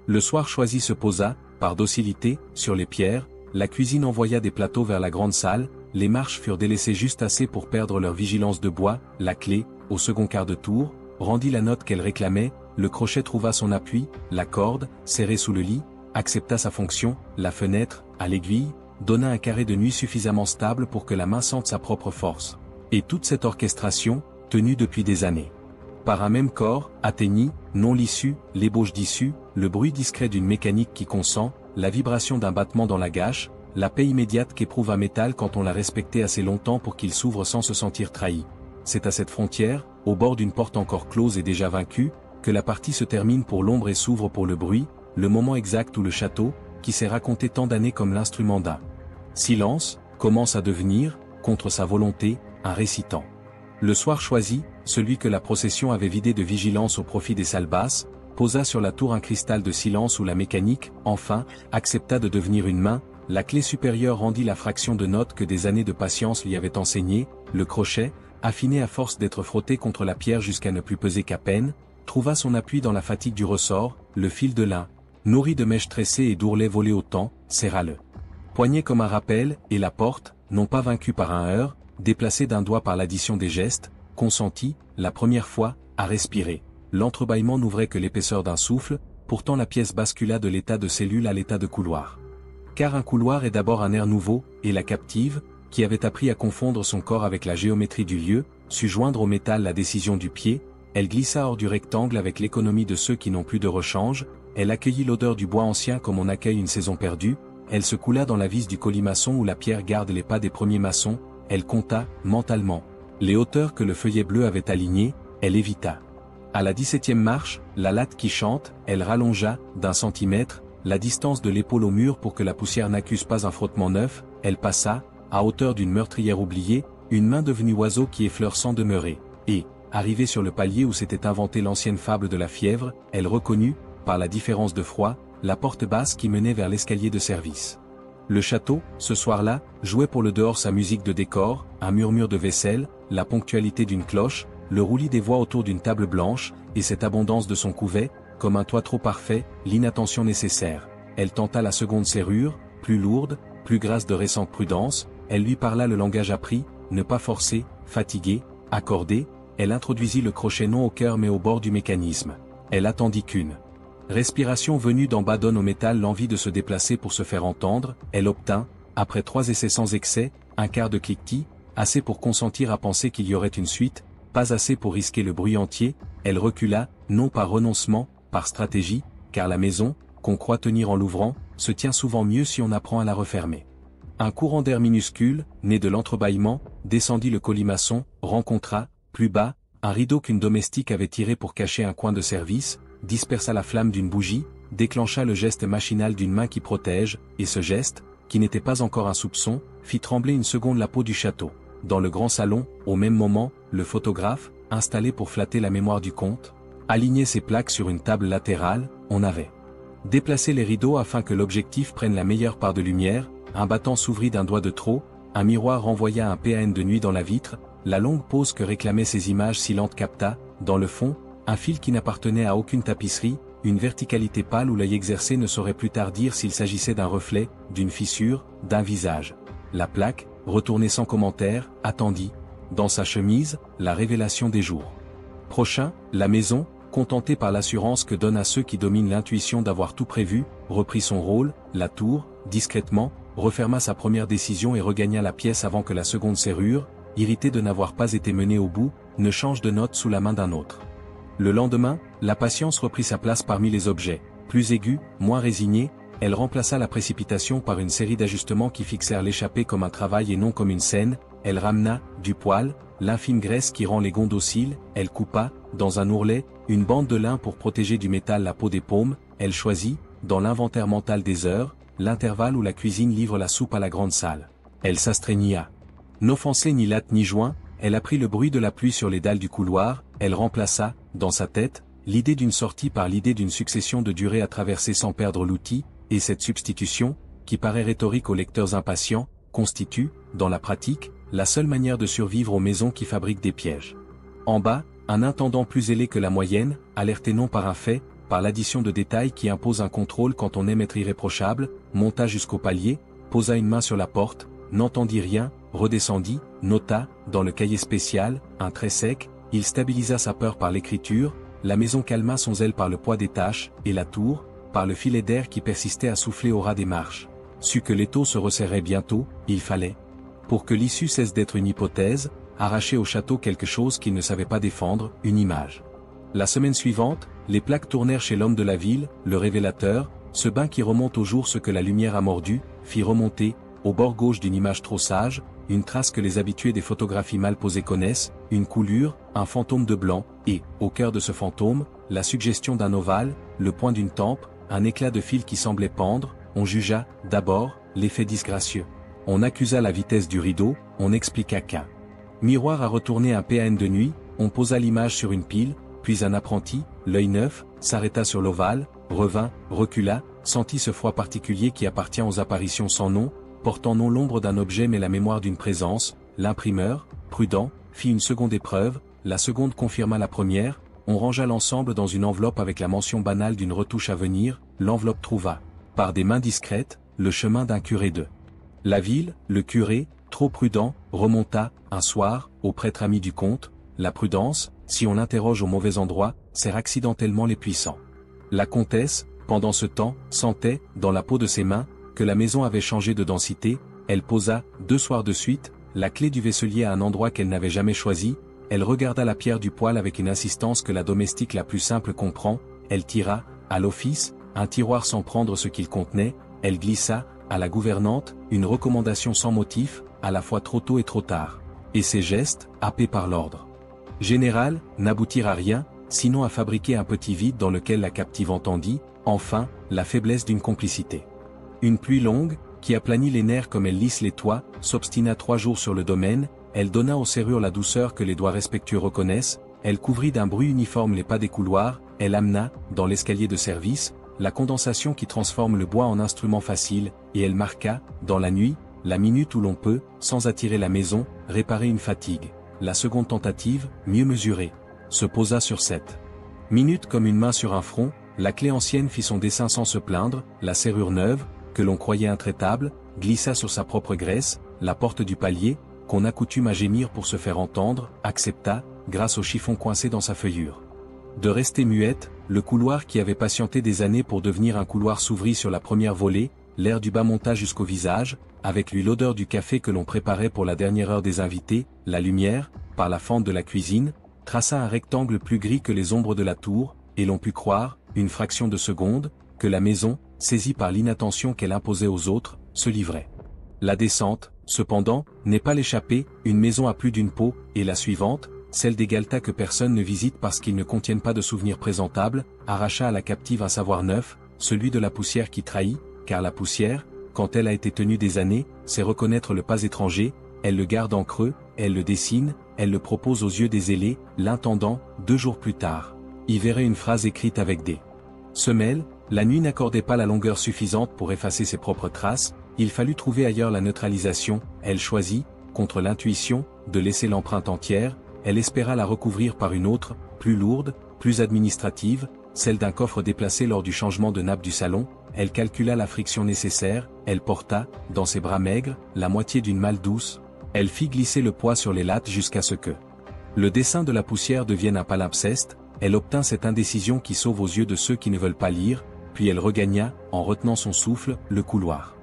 Le soir choisi se posa, par docilité, sur les pierres, la cuisine envoya des plateaux vers la grande salle, les marches furent délaissées juste assez pour perdre leur vigilance de bois, la clé, au second quart de tour, rendit la note qu'elle réclamait, le crochet trouva son appui, la corde, serrée sous le lit, accepta sa fonction, la fenêtre, à l'aiguille, donna un carré de nuit suffisamment stable pour que la main sente sa propre force. Et toute cette orchestration, tenue depuis des années par un même corps, atteignit, non l'issue, l'ébauche d'issue, le bruit discret d'une mécanique qui consent, la vibration d'un battement dans la gâche, la paix immédiate qu'éprouve un métal quand on l'a respecté assez longtemps pour qu'il s'ouvre sans se sentir trahi. C'est à cette frontière, au bord d'une porte encore close et déjà vaincue, que la partie se termine pour l'ombre et s'ouvre pour le bruit, le moment exact où le château, qui s'est raconté tant d'années comme l'instrument d'un silence, commence à devenir, contre sa volonté, un récitant. Le soir choisi, celui que la procession avait vidé de vigilance au profit des salles basses, posa sur la tour un cristal de silence où la mécanique, enfin, accepta de devenir une main, la clé supérieure rendit la fraction de notes que des années de patience lui avaient enseignée, le crochet, affiné à force d'être frotté contre la pierre jusqu'à ne plus peser qu'à peine, trouva son appui dans la fatigue du ressort, le fil de lin, nourri de mèches tressées et d'ourlets volés au temps, serra le poignet comme un rappel, et la porte, non pas vaincue par un heurt, déplacée d'un doigt par l'addition des gestes, consentit, la première fois, à respirer. L'entrebâillement n'ouvrait que l'épaisseur d'un souffle, pourtant la pièce bascula de l'état de cellule à l'état de couloir. Car un couloir est d'abord un air nouveau, et la captive, qui avait appris à confondre son corps avec la géométrie du lieu, sut joindre au métal la décision du pied, elle glissa hors du rectangle avec l'économie de ceux qui n'ont plus de rechange, elle accueillit l'odeur du bois ancien comme on accueille une saison perdue, elle se coula dans la vis du colimaçon où la pierre garde les pas des premiers maçons, elle compta, mentalement, les hauteurs que le feuillet bleu avait alignées, elle évita. À la 17e marche, la latte qui chante, elle rallongea, d'un centimètre, la distance de l'épaule au mur pour que la poussière n'accuse pas un frottement neuf, elle passa, à hauteur d'une meurtrière oubliée, une main devenue oiseau qui effleure sans demeurer, et, arrivée sur le palier où s'était inventée l'ancienne fable de la fièvre, elle reconnut, par la différence de froid, la porte basse qui menait vers l'escalier de service. Le château, ce soir-là, jouait pour le dehors sa musique de décor, un murmure de vaisselle, la ponctualité d'une cloche, le roulis des voix autour d'une table blanche, et cette abondance de son couvet, comme un toit trop parfait, l'inattention nécessaire. Elle tenta la seconde serrure, plus lourde, plus grasse de récente prudence, elle lui parla le langage appris, ne pas forcer, fatiguer, accorder, elle introduisit le crochet non au cœur mais au bord du mécanisme. Elle attendit qu'une respiration venue d'en bas donne au métal l'envie de se déplacer pour se faire entendre, elle obtint, après 3 essais sans excès, un quart de cliquetis, assez pour consentir à penser qu'il y aurait une suite, pas assez pour risquer le bruit entier, elle recula, non par renoncement, par stratégie, car la maison, qu'on croit tenir en l'ouvrant, se tient souvent mieux si on apprend à la refermer. Un courant d'air minuscule, né de l'entrebâillement, descendit le colimaçon, rencontra, plus bas, un rideau qu'une domestique avait tiré pour cacher un coin de service, dispersa la flamme d'une bougie, déclencha le geste machinal d'une main qui protège, et ce geste, qui n'était pas encore un soupçon, fit trembler une seconde la peau du château. Dans le grand salon, au même moment, le photographe, installé pour flatter la mémoire du comte, alignait ses plaques sur une table latérale, on avait déplacé les rideaux afin que l'objectif prenne la meilleure part de lumière, un battant s'ouvrit d'un doigt de trop, un miroir renvoya un PAN de nuit dans la vitre, la longue pause que réclamaient ces images si lentes capta, dans le fond, un fil qui n'appartenait à aucune tapisserie, une verticalité pâle où l'œil exercé ne saurait plus tard dire s'il s'agissait d'un reflet, d'une fissure, d'un visage. La plaque, retournée sans commentaire, attendit, dans sa chemise, la révélation des jours prochains. La maison, contentée par l'assurance que donne à ceux qui dominent l'intuition d'avoir tout prévu, reprit son rôle, la tour, discrètement, referma sa première décision et regagna la pièce avant que la seconde serrure, irritée de n'avoir pas été menée au bout, ne change de note sous la main d'un autre. Le lendemain, la patience reprit sa place parmi les objets. Plus aiguë, moins résignée, elle remplaça la précipitation par une série d'ajustements qui fixèrent l'échappée comme un travail et non comme une scène, elle ramena, du poil, l'infime graisse qui rend les gonds dociles, elle coupa, dans un ourlet, une bande de lin pour protéger du métal la peau des paumes, elle choisit, dans l'inventaire mental des heures, l'intervalle où la cuisine livre la soupe à la grande salle. Elle s'astreignit à n'offenser ni latte ni joint, elle apprit le bruit de la pluie sur les dalles du couloir, elle remplaça, dans sa tête, l'idée d'une sortie par l'idée d'une succession de durées à traverser sans perdre l'outil, et cette substitution, qui paraît rhétorique aux lecteurs impatients, constitue, dans la pratique, la seule manière de survivre aux maisons qui fabriquent des pièges. En bas, un intendant plus ailé que la moyenne, alerté non par un fait, par l'addition de détails qui impose un contrôle quand on aime être irréprochable, monta jusqu'au palier, posa une main sur la porte, n'entendit rien, redescendit, nota, dans le cahier spécial, un trait sec, il stabilisa sa peur par l'écriture, la maison calma son zèle par le poids des tâches, et la tour, par le filet d'air qui persistait à souffler au ras des marches. Sut que l'étau se resserrait bientôt, il fallait, pour que l'issue cesse d'être une hypothèse, arracher au château quelque chose qu'il ne savait pas défendre, une image. La semaine suivante, les plaques tournèrent chez l'homme de la ville, le révélateur, ce bain qui remonte au jour ce que la lumière a mordu, fit remonter, au bord gauche d'une image trop sage, une trace que les habitués des photographies mal posées connaissent, une coulure, un fantôme de blanc, et, au cœur de ce fantôme, la suggestion d'un ovale, le point d'une tempe, un éclat de fil qui semblait pendre, on jugea, d'abord, l'effet disgracieux. On accusa la vitesse du rideau, on expliqua qu'un miroir a retourné un PAN de nuit, on posa l'image sur une pile, puis un apprenti, l'œil neuf, s'arrêta sur l'ovale, revint, recula, sentit ce froid particulier qui appartient aux apparitions sans nom, portant non l'ombre d'un objet mais la mémoire d'une présence. L'imprimeur, prudent, fit une seconde épreuve, la seconde confirma la première, on rangea l'ensemble dans une enveloppe avec la mention banale d'une retouche à venir, l'enveloppe trouva, par des mains discrètes, le chemin d'un curé de la ville. Le curé, trop prudent, remonta, un soir, au prêtre ami du comte. La prudence, si on l'interroge au mauvais endroit, sert accidentellement les puissants. La comtesse, pendant ce temps, sentait, dans la peau de ses mains, que la maison avait changé de densité. Elle posa, 2 soirs de suite, la clé du vaisselier à un endroit qu'elle n'avait jamais choisi. Elle regarda la pierre du poêle avec une insistance que la domestique la plus simple comprend. Elle tira, à l'office, un tiroir sans prendre ce qu'il contenait. Elle glissa, à la gouvernante, une recommandation sans motif, à la fois trop tôt et trop tard. Et ses gestes, happés par l'ordre général, n'aboutirent à rien, sinon à fabriquer un petit vide dans lequel la captive entendit, enfin, la faiblesse d'une complicité. Une pluie longue, qui aplanit les nerfs comme elle lisse les toits, s'obstina 3 jours sur le domaine. Elle donna aux serrures la douceur que les doigts respectueux reconnaissent, elle couvrit d'un bruit uniforme les pas des couloirs, elle amena, dans l'escalier de service, la condensation qui transforme le bois en instrument facile, et elle marqua, dans la nuit, la minute où l'on peut, sans attirer la maison, réparer une fatigue. La seconde tentative, mieux mesurée, se posa sur 7 minutes comme une main sur un front. La clé ancienne fit son dessin sans se plaindre, la serrure neuve, que l'on croyait intraitable, glissa sur sa propre graisse. La porte du palier, qu'on accoutume à gémir pour se faire entendre, accepta, grâce au chiffon coincé dans sa feuillure. De rester muette, le couloir qui avait patienté des années pour devenir un couloir s'ouvrit sur la première volée, l'air du bas monta jusqu'au visage, avec lui l'odeur du café que l'on préparait pour la dernière heure des invités. La lumière, par la fente de la cuisine, traça un rectangle plus gris que les ombres de la tour, et l'on put croire, une fraction de seconde, que la maison, saisie par l'inattention qu'elle imposait aux autres, se livrait. La descente, cependant, n'est pas l'échappée. Une maison a plus d'une peau, et la suivante, celle des Galta que personne ne visite parce qu'ils ne contiennent pas de souvenirs présentables, arracha à la captive un savoir neuf, celui de la poussière qui trahit, car la poussière, quand elle a été tenue des années, c'est reconnaître le pas étranger. Elle le garde en creux, elle le dessine, elle le propose aux yeux des ailés. L'intendant, 2 jours plus tard, y verrait une phrase écrite avec des semelles. La nuit n'accordait pas la longueur suffisante pour effacer ses propres traces, il fallut trouver ailleurs la neutralisation. Elle choisit, contre l'intuition, de laisser l'empreinte entière. Elle espéra la recouvrir par une autre, plus lourde, plus administrative, celle d'un coffre déplacé lors du changement de nappe du salon. Elle calcula la friction nécessaire, elle porta, dans ses bras maigres, la moitié d'une malle douce. Elle fit glisser le poids sur les lattes jusqu'à ce que le dessin de la poussière devienne un palimpseste. Elle obtint cette indécision qui sauve aux yeux de ceux qui ne veulent pas lire, puis elle regagna, en retenant son souffle, le couloir.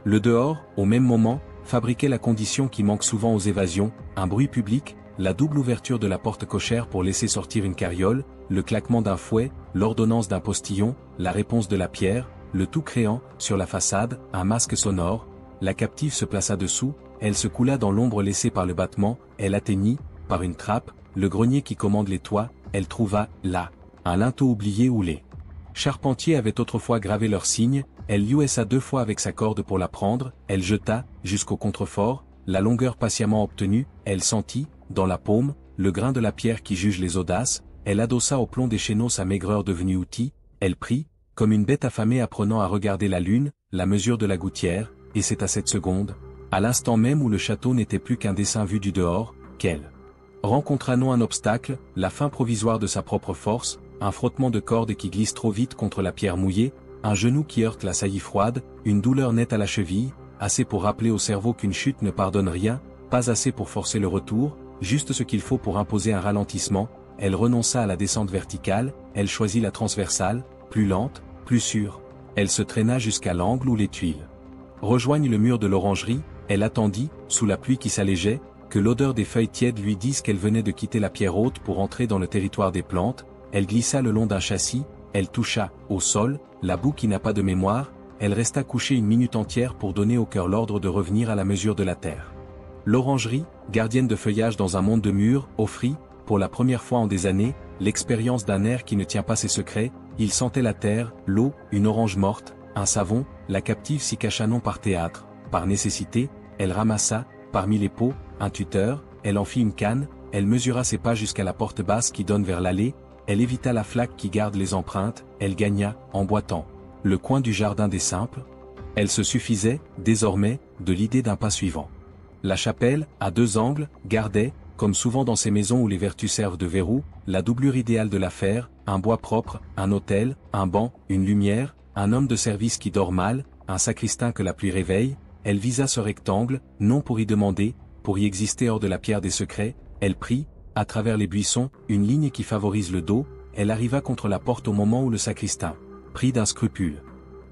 Le dehors, au même moment, fabriquait la condition qui manque souvent aux évasions, un bruit public, la double ouverture de la porte cochère pour laisser sortir une carriole, le claquement d'un fouet, l'ordonnance d'un postillon, la réponse de la pierre, le tout créant, sur la façade, un masque sonore. La captive se plaça dessous, elle se coula dans l'ombre laissée par le battement, elle atteignit, par une trappe, le grenier qui commande les toits. Elle trouva, là, un linteau oublié où les charpentiers avaient autrefois gravé leurs signes. Elle liuessa 2 fois avec sa corde pour la prendre, elle jeta, jusqu'au contrefort, la longueur patiemment obtenue. Elle sentit, dans la paume, le grain de la pierre qui juge les audaces. Elle adossa au plomb des chéneaux sa maigreur devenue outil. Elle prit, comme une bête affamée apprenant à regarder la lune, la mesure de la gouttière, et c'est à cette seconde, à l'instant même où le château n'était plus qu'un dessin vu du dehors, qu'elle rencontra non un obstacle, la fin provisoire de sa propre force, un frottement de corde qui glisse trop vite contre la pierre mouillée, un genou qui heurte la saillie froide, une douleur nette à la cheville, assez pour rappeler au cerveau qu'une chute ne pardonne rien, pas assez pour forcer le retour, juste ce qu'il faut pour imposer un ralentissement. Elle renonça à la descente verticale, elle choisit la transversale, plus lente, plus sûre. Elle se traîna jusqu'à l'angle où les tuiles rejoignent le mur de l'orangerie. Elle attendit, sous la pluie qui s'allégeait, que l'odeur des feuilles tièdes lui dise qu'elle venait de quitter la pierre haute pour entrer dans le territoire des plantes. Elle glissa le long d'un châssis, elle toucha, au sol, la boue qui n'a pas de mémoire. Elle resta couchée une minute entière pour donner au cœur l'ordre de revenir à la mesure de la terre. L'orangerie, gardienne de feuillage dans un monde de murs, offrit, pour la première fois en des années, l'expérience d'un air qui ne tient pas ses secrets. Il sentait la terre, l'eau, une orange morte, un savon. La captive s'y cacha non par théâtre, par nécessité. Elle ramassa, parmi les pots, un tuteur, elle en fit une canne, elle mesura ses pas jusqu'à la porte basse qui donne vers l'allée. elle évita la flaque qui garde les empreintes, elle gagna, en boitant, le coin du jardin des simples. Elle se suffisait, désormais, de l'idée d'un pas suivant. La chapelle, à 2 angles, gardait, comme souvent dans ces maisons où les vertus servent de verrou, la doublure idéale de l'affaire, un bois propre, un autel, un banc, une lumière, un homme de service qui dort mal, un sacristain que la pluie réveille. Elle visa ce rectangle, non pour y demander, pour y exister hors de la pierre des secrets. Elle prit, à travers les buissons, une ligne qui favorise le dos. Elle arriva contre la porte au moment où le sacristain, pris d'un scrupule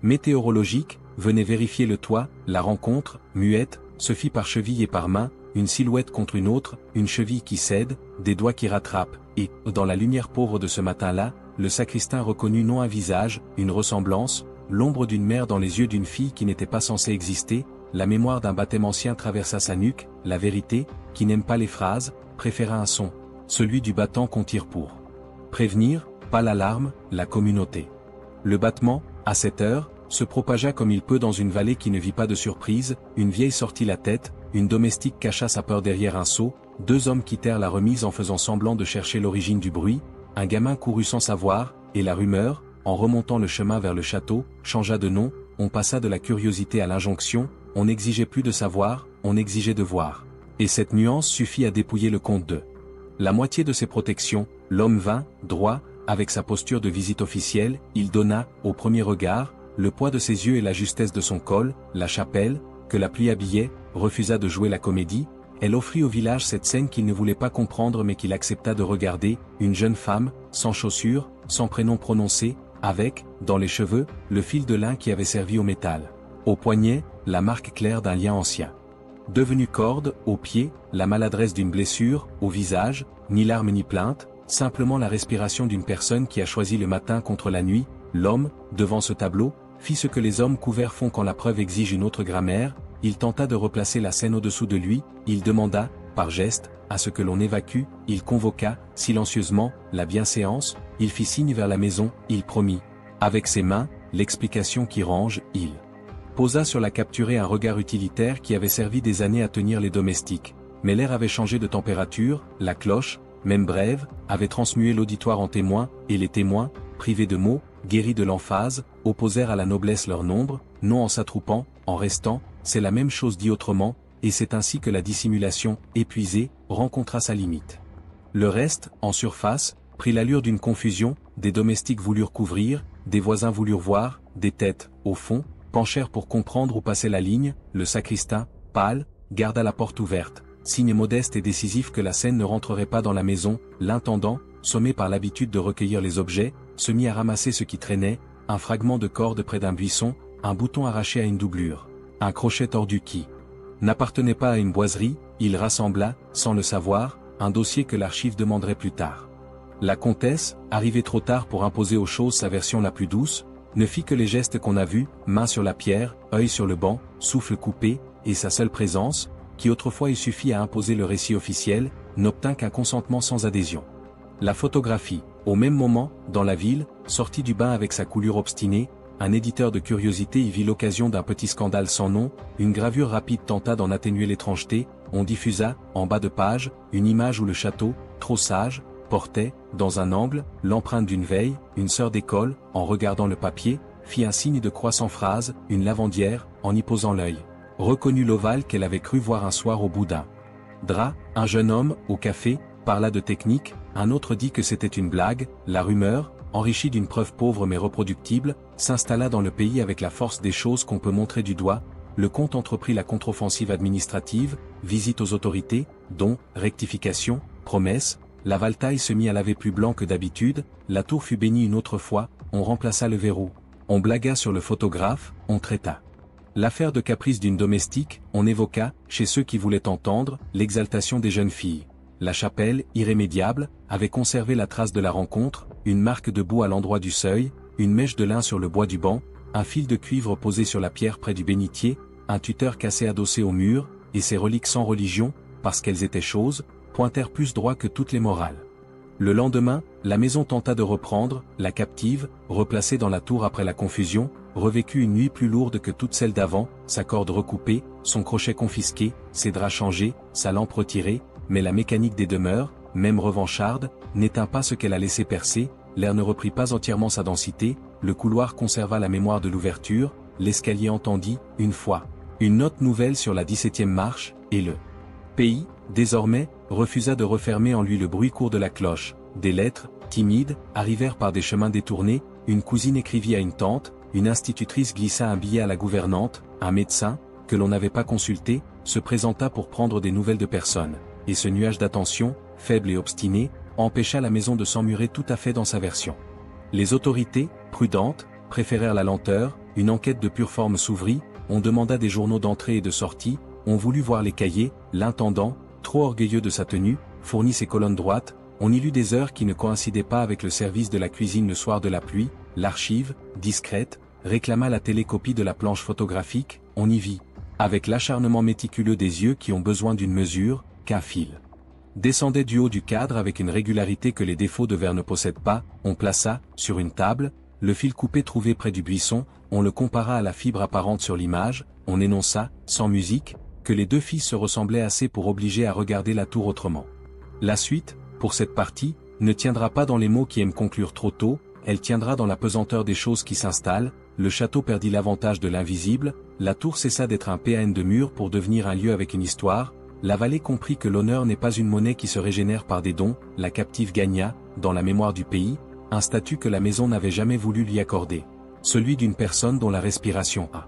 météorologique, venait vérifier le toit. La rencontre, muette, se fit par cheville et par main, une silhouette contre une autre, une cheville qui cède, des doigts qui rattrapent, et, dans la lumière pauvre de ce matin-là, le sacristain reconnut non un visage, une ressemblance, l'ombre d'une mère dans les yeux d'une fille qui n'était pas censée exister. La mémoire d'un baptême ancien traversa sa nuque. La vérité, qui n'aime pas les phrases, préféra un son, celui du battant qu'on tire pour prévenir, pas l'alarme, la communauté. Le battement, à cette heure, se propagea comme il peut dans une vallée qui ne vit pas de surprise. Une vieille sortit la tête, une domestique cacha sa peur derrière un seau, 2 hommes quittèrent la remise en faisant semblant de chercher l'origine du bruit, un gamin courut sans savoir, et la rumeur, en remontant le chemin vers le château, changea de nom. On passa de la curiosité à l'injonction, on n'exigeait plus de savoir, on exigeait de voir. Et cette nuance suffit à dépouiller le comte de la moitié de ses protections. L'homme vint, droit, avec sa posture de visite officielle. Il donna, au premier regard, le poids de ses yeux et la justesse de son col. La chapelle, que la pluie habillait, refusa de jouer la comédie. Elle offrit au village cette scène qu'il ne voulait pas comprendre mais qu'il accepta de regarder. Une jeune femme, sans chaussures, sans prénom prononcé, avec, dans les cheveux, le fil de lin qui avait servi au métal. Au poignet, la marque claire d'un lien ancien. Devenue corde, aux pieds, la maladresse d'une blessure. Au visage, ni larmes ni plainte, simplement la respiration d'une personne qui a choisi le matin contre la nuit. L'homme, devant ce tableau, fit ce que les hommes couverts font quand la preuve exige une autre grammaire. Il tenta de replacer la scène au-dessous de lui. Il demanda, par geste, à ce que l'on évacue. Il convoqua, silencieusement, la bienséance. Il fit signe vers la maison. Il promit, avec ses mains, l'explication qui range. Il posa sur la capturée un regard utilitaire qui avait servi des années à tenir les domestiques. Mais l'air avait changé de température. La cloche, même brève, avait transmué l'auditoire en témoin, et les témoins, privés de mots, guéris de l'emphase, opposèrent à la noblesse leur nombre, non en s'attroupant, en restant. C'est la même chose dit autrement, et c'est ainsi que la dissimulation, épuisée, rencontra sa limite. Le reste, en surface, prit l'allure d'une confusion. Des domestiques voulurent couvrir, des voisins voulurent voir, des têtes, au fond, penchèrent pour comprendre où passait la ligne. Le sacristain, pâle, garda la porte ouverte, signe modeste et décisif que la scène ne rentrerait pas dans la maison. L'intendant, sommé par l'habitude de recueillir les objets, se mit à ramasser ce qui traînait, un fragment de corde près d'un buisson, un bouton arraché à une doublure, un crochet tordu qui n'appartenait pas à une boiserie. Il rassembla, sans le savoir, un dossier que l'archive demanderait plus tard. La comtesse, arrivée trop tard pour imposer aux choses sa version la plus douce, ne fit que les gestes qu'on a vus, main sur la pierre, œil sur le banc, souffle coupé, et sa seule présence, qui autrefois eût suffi à imposer le récit officiel, n'obtint qu'un consentement sans adhésion. La photographie, au même moment, dans la ville, sortit du bain avec sa coulure obstinée. Un éditeur de curiosité y vit l'occasion d'un petit scandale sans nom. Une gravure rapide tenta d'en atténuer l'étrangeté. On diffusa, en bas de page, une image où le château, trop sage, portait, dans un angle, l'empreinte d'une veille. Une sœur d'école, en regardant le papier, fit un signe de croix sans phrase. Une lavandière, en y posant l'œil, reconnut l'ovale qu'elle avait cru voir un soir au bout d'un drap. Un jeune homme, au café, parla de technique. Un autre dit que c'était une blague. La rumeur, enrichie d'une preuve pauvre mais reproductible, s'installa dans le pays avec la force des choses qu'on peut montrer du doigt. Le comte entreprit la contre-offensive administrative, visite aux autorités, dons, rectification, promesses. La Valtaille se mit à laver plus blanc que d'habitude. La tour fut bénie une autre fois. On remplaça le verrou. On blagua sur le photographe. On traita l'affaire de caprice d'une domestique. On évoqua, chez ceux qui voulaient entendre, l'exaltation des jeunes filles. La chapelle, irrémédiable, avait conservé la trace de la rencontre, une marque de boue à l'endroit du seuil, une mèche de lin sur le bois du banc, un fil de cuivre posé sur la pierre près du bénitier, un tuteur cassé adossé au mur, et ces reliques sans religion, parce qu'elles étaient choses, pointèrent plus droit que toutes les morales. Le lendemain, la maison tenta de reprendre. La captive, replacée dans la tour après la confusion, revécut une nuit plus lourde que toutes celles d'avant. Sa corde recoupée, son crochet confisqué, ses draps changés, sa lampe retirée. Mais la mécanique des demeures, même revancharde, n'éteint pas ce qu'elle a laissé percer, l'air ne reprit pas entièrement sa densité, le couloir conserva la mémoire de l'ouverture, l'escalier entendit, une fois, une note nouvelle sur la 17e marche, et le pays, désormais, refusa de refermer en lui le bruit court de la cloche. Des lettres, timides, arrivèrent par des chemins détournés, une cousine écrivit à une tante, une institutrice glissa un billet à la gouvernante, un médecin, que l'on n'avait pas consulté, se présenta pour prendre des nouvelles de personnes, et ce nuage d'attention, faible et obstiné, empêcha la maison de s'emmurer tout à fait dans sa version. Les autorités, prudentes, préférèrent la lenteur, une enquête de pure forme s'ouvrit, on demanda des journaux d'entrée et de sortie, on voulut voir les cahiers, l'intendant, trop orgueilleux de sa tenue, fournit ses colonnes droites, on y lut des heures qui ne coïncidaient pas avec le service de la cuisine le soir de la pluie, l'archive, discrète, réclama la télécopie de la planche photographique, on y vit, avec l'acharnement méticuleux des yeux qui ont besoin d'une mesure, qu'un fil descendait du haut du cadre avec une régularité que les défauts de verre ne possèdent pas, on plaça, sur une table, le fil coupé trouvé près du buisson, on le compara à la fibre apparente sur l'image, on énonça, sans musique, que les deux fils se ressemblaient assez pour obliger à regarder la tour autrement. La suite, pour cette partie, ne tiendra pas dans les mots qui aiment conclure trop tôt, elle tiendra dans la pesanteur des choses qui s'installent, le château perdit l'avantage de l'invisible, la tour cessa d'être un PAN de mur pour devenir un lieu avec une histoire, la vallée comprit que l'honneur n'est pas une monnaie qui se régénère par des dons, la captive gagna, dans la mémoire du pays, un statut que la maison n'avait jamais voulu lui accorder, celui d'une personne dont la respiration a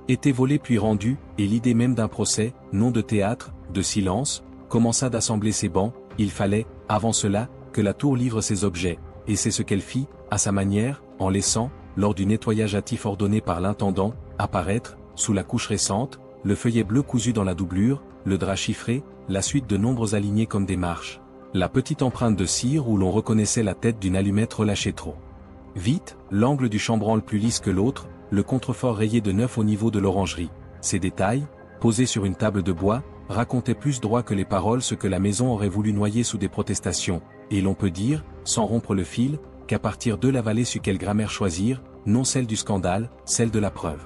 été volée puis rendue, et l'idée même d'un procès, non de théâtre, de silence, commença d'assembler ses bancs, il fallait, avant cela, que la tour livre ses objets, et c'est ce qu'elle fit, à sa manière, en laissant, lors du nettoyage hâtif ordonné par l'intendant, apparaître, sous la couche récente, le feuillet bleu cousu dans la doublure, le drap chiffré, la suite de nombres alignés comme des marches, la petite empreinte de cire où l'on reconnaissait la tête d'une allumette relâchée trop vite, l'angle du chambranle plus lisse que l'autre, le contrefort rayé de neuf au niveau de l'orangerie. Ces détails, posés sur une table de bois, racontaient plus droit que les paroles ce que la maison aurait voulu noyer sous des protestations, et l'on peut dire, sans rompre le fil, qu'à partir d'eux la vallée sut quelle grammaire choisir, non celle du scandale, celle de la preuve.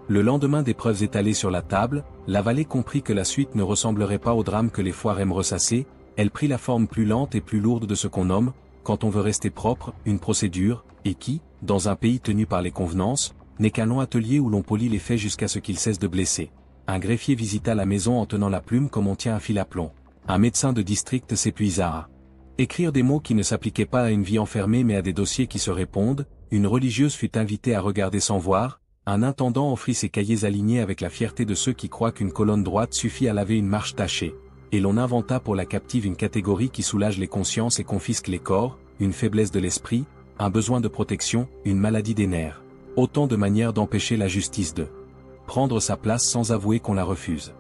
Le lendemain des preuves étalées sur la table, la vallée comprit que la suite ne ressemblerait pas au drame que les foires aiment ressasser, elle prit la forme plus lente et plus lourde de ce qu'on nomme, quand on veut rester propre, une procédure, et qui, dans un pays tenu par les convenances, n'est qu'un long atelier où l'on polit les faits jusqu'à ce qu'ils cessent de blesser. Un greffier visita la maison en tenant la plume comme on tient un fil à plomb. Un médecin de district s'épuisa à écrire des mots qui ne s'appliquaient pas à une vie enfermée mais à des dossiers qui se répondent, une religieuse fut invitée à regarder sans voir, un intendant offrit ses cahiers alignés avec la fierté de ceux qui croient qu'une colonne droite suffit à laver une marche tachée, et l'on inventa pour la captive une catégorie qui soulage les consciences et confisque les corps, une faiblesse de l'esprit, un besoin de protection, une maladie des nerfs. Autant de manières d'empêcher la justice de prendre sa place sans avouer qu'on la refuse.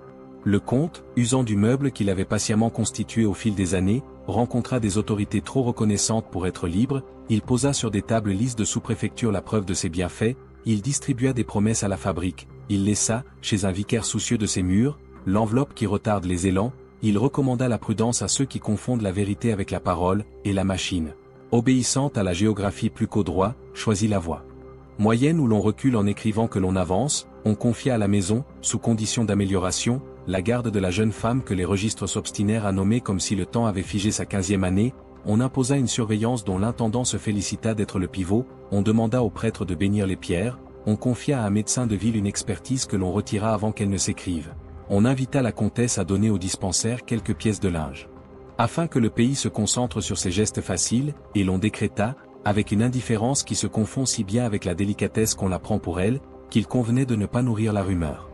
Le comte, usant du meuble qu'il avait patiemment constitué au fil des années, rencontra des autorités trop reconnaissantes pour être libre, il posa sur des tables lisses de sous-préfecture la preuve de ses bienfaits, il distribua des promesses à la fabrique, il laissa, chez un vicaire soucieux de ses murs, l'enveloppe qui retarde les élans, il recommanda la prudence à ceux qui confondent la vérité avec la parole, et la machine, obéissante à la géographie plus qu'au droit, choisit la voie moyenne où l'on recule en écrivant que l'on avance, on confia à la maison, sous condition d'amélioration, la garde de la jeune femme que les registres s'obstinèrent à nommer comme si le temps avait figé sa 15e année, on imposa une surveillance dont l'intendant se félicita d'être le pivot, on demanda au prêtre de bénir les pierres, on confia à un médecin de ville une expertise que l'on retira avant qu'elle ne s'écrive. On invita la comtesse à donner au dispensaire quelques pièces de linge. Afin que le pays se concentre sur ses gestes faciles, et l'on décréta, avec une indifférence qui se confond si bien avec la délicatesse qu'on la prend pour elle, qu'il convenait de ne pas nourrir la rumeur.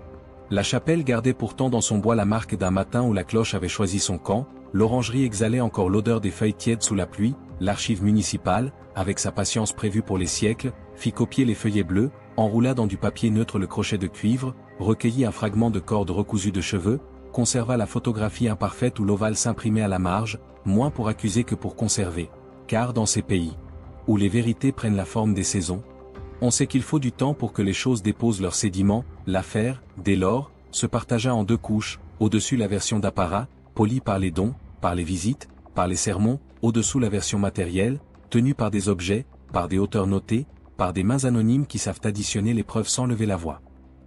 La chapelle gardait pourtant dans son bois la marque d'un matin où la cloche avait choisi son camp, l'orangerie exhalait encore l'odeur des feuilles tièdes sous la pluie, l'archive municipale, avec sa patience prévue pour les siècles, fit copier les feuillets bleus, enroula dans du papier neutre le crochet de cuivre, recueillit un fragment de corde recousue de cheveux, conserva la photographie imparfaite où l'ovale s'imprimait à la marge, moins pour accuser que pour conserver. Car dans ces pays, où les vérités prennent la forme des saisons, on sait qu'il faut du temps pour que les choses déposent leurs sédiments, l'affaire, dès lors, se partagea en deux couches, au-dessus la version d'apparat, polie par les dons, par les visites, par les sermons, au-dessous la version matérielle, tenue par des objets, par des auteurs notés, par des mains anonymes qui savent additionner les preuves sans lever la voix.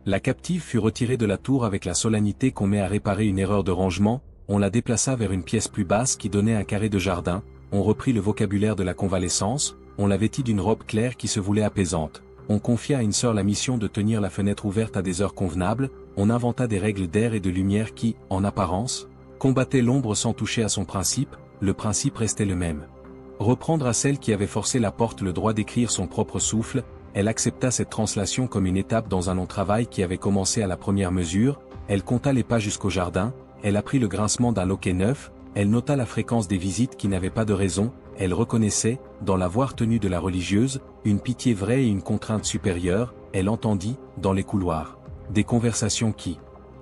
La captive fut retirée de la tour avec la solennité qu'on met à réparer une erreur de rangement, on la déplaça vers une pièce plus basse qui donnait un carré de jardin, on reprit le vocabulaire de la convalescence, on la vêtit d'une robe claire qui se voulait apaisante, on confia à une sœur la mission de tenir la fenêtre ouverte à des heures convenables, on inventa des règles d'air et de lumière qui, en apparence, combattaient l'ombre sans toucher à son principe, le principe restait le même. Reprendre à celle qui avait forcé la porte le droit d'écrire son propre souffle, elle accepta cette translation comme une étape dans un long travail qui avait commencé à la première mesure, elle compta les pas jusqu'au jardin, elle apprit le grincement d'un loquet neuf, elle nota la fréquence des visites qui n'avaient pas de raison, elle reconnaissait, dans la voix retenue de la religieuse, une pitié vraie et une contrainte supérieure, elle entendit, dans les couloirs, des conversations qui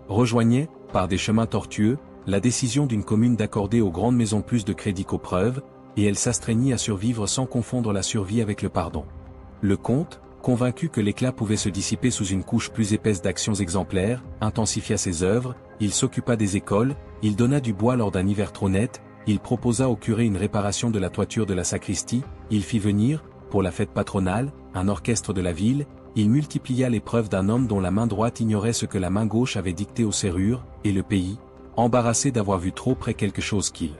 rejoignaient, par des chemins tortueux, la décision d'une commune d'accorder aux grandes maisons plus de crédit qu'aux preuves, et elle s'astreignit à survivre sans confondre la survie avec le pardon. Le comte, convaincu que l'éclat pouvait se dissiper sous une couche plus épaisse d'actions exemplaires, intensifia ses œuvres, il s'occupa des écoles, il donna du bois lors d'un hiver trop net, il proposa au curé une réparation de la toiture de la sacristie, il fit venir, pour la fête patronale, un orchestre de la ville, il multiplia les preuves d'un homme dont la main droite ignorait ce que la main gauche avait dicté aux serrures, et le pays, embarrassé d'avoir vu trop près quelque chose qu'il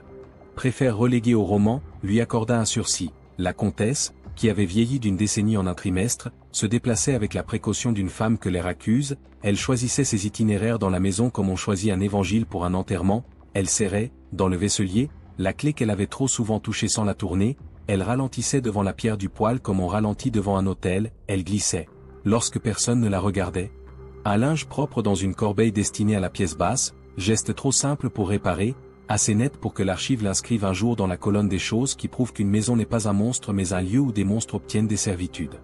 préfère reléguer au roman, lui accorda un sursis. La comtesse, qui avait vieilli d'une décennie en un trimestre, se déplaçait avec la précaution d'une femme que l'air accuse, elle choisissait ses itinéraires dans la maison comme on choisit un évangile pour un enterrement, elle serrait, dans le vaisselier, la clé qu'elle avait trop souvent touchée sans la tourner, elle ralentissait devant la pierre du poêle comme on ralentit devant un autel, elle glissait, lorsque personne ne la regardait. Un linge propre dans une corbeille destinée à la pièce basse, geste trop simple pour réparer, assez net pour que l'archive l'inscrive un jour dans la colonne des choses qui prouvent qu'une maison n'est pas un monstre mais un lieu où des monstres obtiennent des servitudes.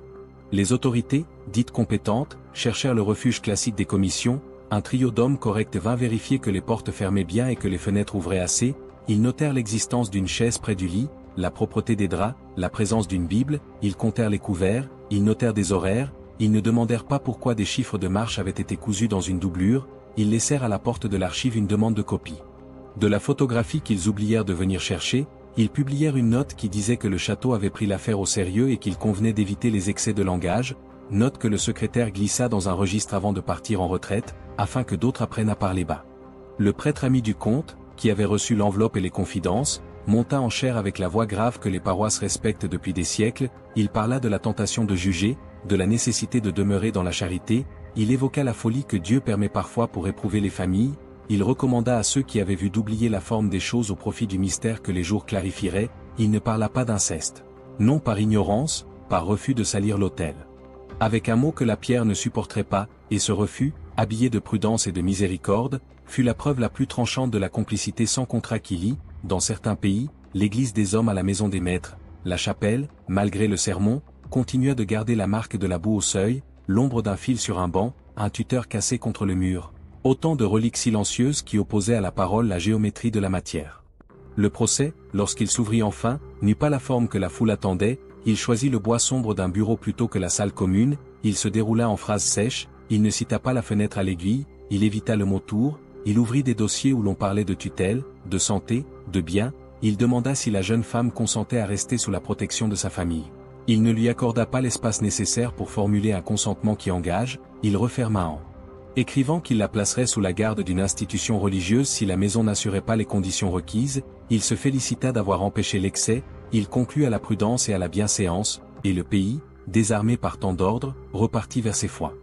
Les autorités, dites compétentes, cherchèrent le refuge classique des commissions, un trio d'hommes corrects vint vérifier que les portes fermaient bien et que les fenêtres ouvraient assez, ils notèrent l'existence d'une chaise près du lit, la propreté des draps, la présence d'une Bible, ils comptèrent les couverts, ils notèrent des horaires, ils ne demandèrent pas pourquoi des chiffres de marche avaient été cousus dans une doublure, ils laissèrent à la porte de l'archive une demande de copie. De la photographie qu'ils oublièrent de venir chercher, ils publièrent une note qui disait que le château avait pris l'affaire au sérieux et qu'il convenait d'éviter les excès de langage, note que le secrétaire glissa dans un registre avant de partir en retraite, afin que d'autres apprennent à parler bas. Le prêtre ami du comte, qui avait reçu l'enveloppe et les confidences, monta en chaire avec la voix grave que les paroisses respectent depuis des siècles, il parla de la tentation de juger, de la nécessité de demeurer dans la charité, il évoqua la folie que Dieu permet parfois pour éprouver les familles, il recommanda à ceux qui avaient vu d'oublier la forme des choses au profit du mystère que les jours clarifieraient, il ne parla pas d'inceste. Non par ignorance, par refus de salir l'autel. Avec un mot que la pierre ne supporterait pas, et ce refus, habillé de prudence et de miséricorde, fut la preuve la plus tranchante de la complicité sans contrat qui lie, dans certains pays, l'église des hommes à la maison des maîtres, la chapelle, malgré le sermon, continua de garder la marque de la boue au seuil, l'ombre d'un fil sur un banc, un tuteur cassé contre le mur. Autant de reliques silencieuses qui opposaient à la parole la géométrie de la matière. Le procès, lorsqu'il s'ouvrit enfin, n'eut pas la forme que la foule attendait, il choisit le bois sombre d'un bureau plutôt que la salle commune, il se déroula en phrases sèches, il ne cita pas la fenêtre à l'aiguille, il évita le mot tour, il ouvrit des dossiers où l'on parlait de tutelle, de santé, de biens, il demanda si la jeune femme consentait à rester sous la protection de sa famille. Il ne lui accorda pas l'espace nécessaire pour formuler un consentement qui engage, il referma en écrivant qu'il la placerait sous la garde d'une institution religieuse si la maison n'assurait pas les conditions requises, il se félicita d'avoir empêché l'excès, il conclut à la prudence et à la bienséance, et le pays, désarmé par tant d'ordres, repartit vers ses foins.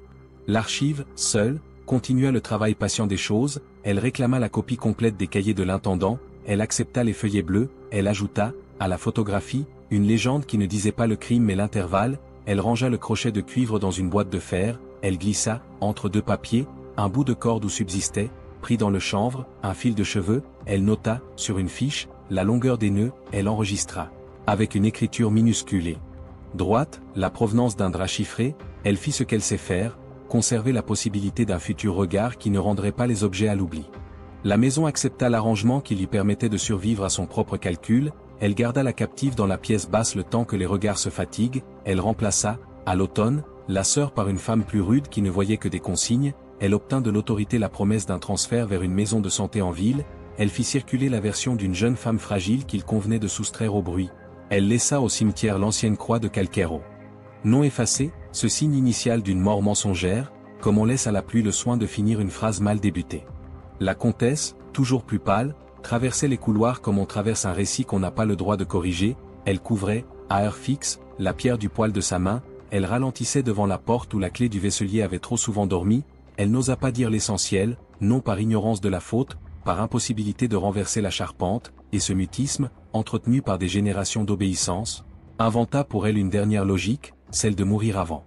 L'archive, seule, continua le travail patient des choses, elle réclama la copie complète des cahiers de l'intendant, elle accepta les feuillets bleus, elle ajouta, à la photographie, une légende qui ne disait pas le crime mais l'intervalle, elle rangea le crochet de cuivre dans une boîte de fer, elle glissa, entre deux papiers, un bout de corde où subsistait, pris dans le chanvre, un fil de cheveux, elle nota, sur une fiche, la longueur des nœuds, elle enregistra, avec une écriture minusculée. Droite, la provenance d'un drap chiffré, elle fit ce qu'elle sait faire, conserver la possibilité d'un futur regard qui ne rendrait pas les objets à l'oubli. La maison accepta l'arrangement qui lui permettait de survivre à son propre calcul, elle garda la captive dans la pièce basse le temps que les regards se fatiguent, elle remplaça, à l'automne, la sœur par une femme plus rude qui ne voyait que des consignes, elle obtint de l'autorité la promesse d'un transfert vers une maison de santé en ville, elle fit circuler la version d'une jeune femme fragile qu'il convenait de soustraire au bruit. Elle laissa au cimetière l'ancienne croix de Calquero. Non effacé, ce signe initial d'une mort mensongère, comme on laisse à la pluie le soin de finir une phrase mal débutée. La comtesse, toujours plus pâle, traversait les couloirs comme on traverse un récit qu'on n'a pas le droit de corriger, elle couvrait, à heure fixe, la pierre du poil de sa main, elle ralentissait devant la porte où la clé du vaisselier avait trop souvent dormi, elle n'osa pas dire l'essentiel, non par ignorance de la faute, par impossibilité de renverser la charpente, et ce mutisme, entretenu par des générations d'obéissance, inventa pour elle une dernière logique, celle de mourir avant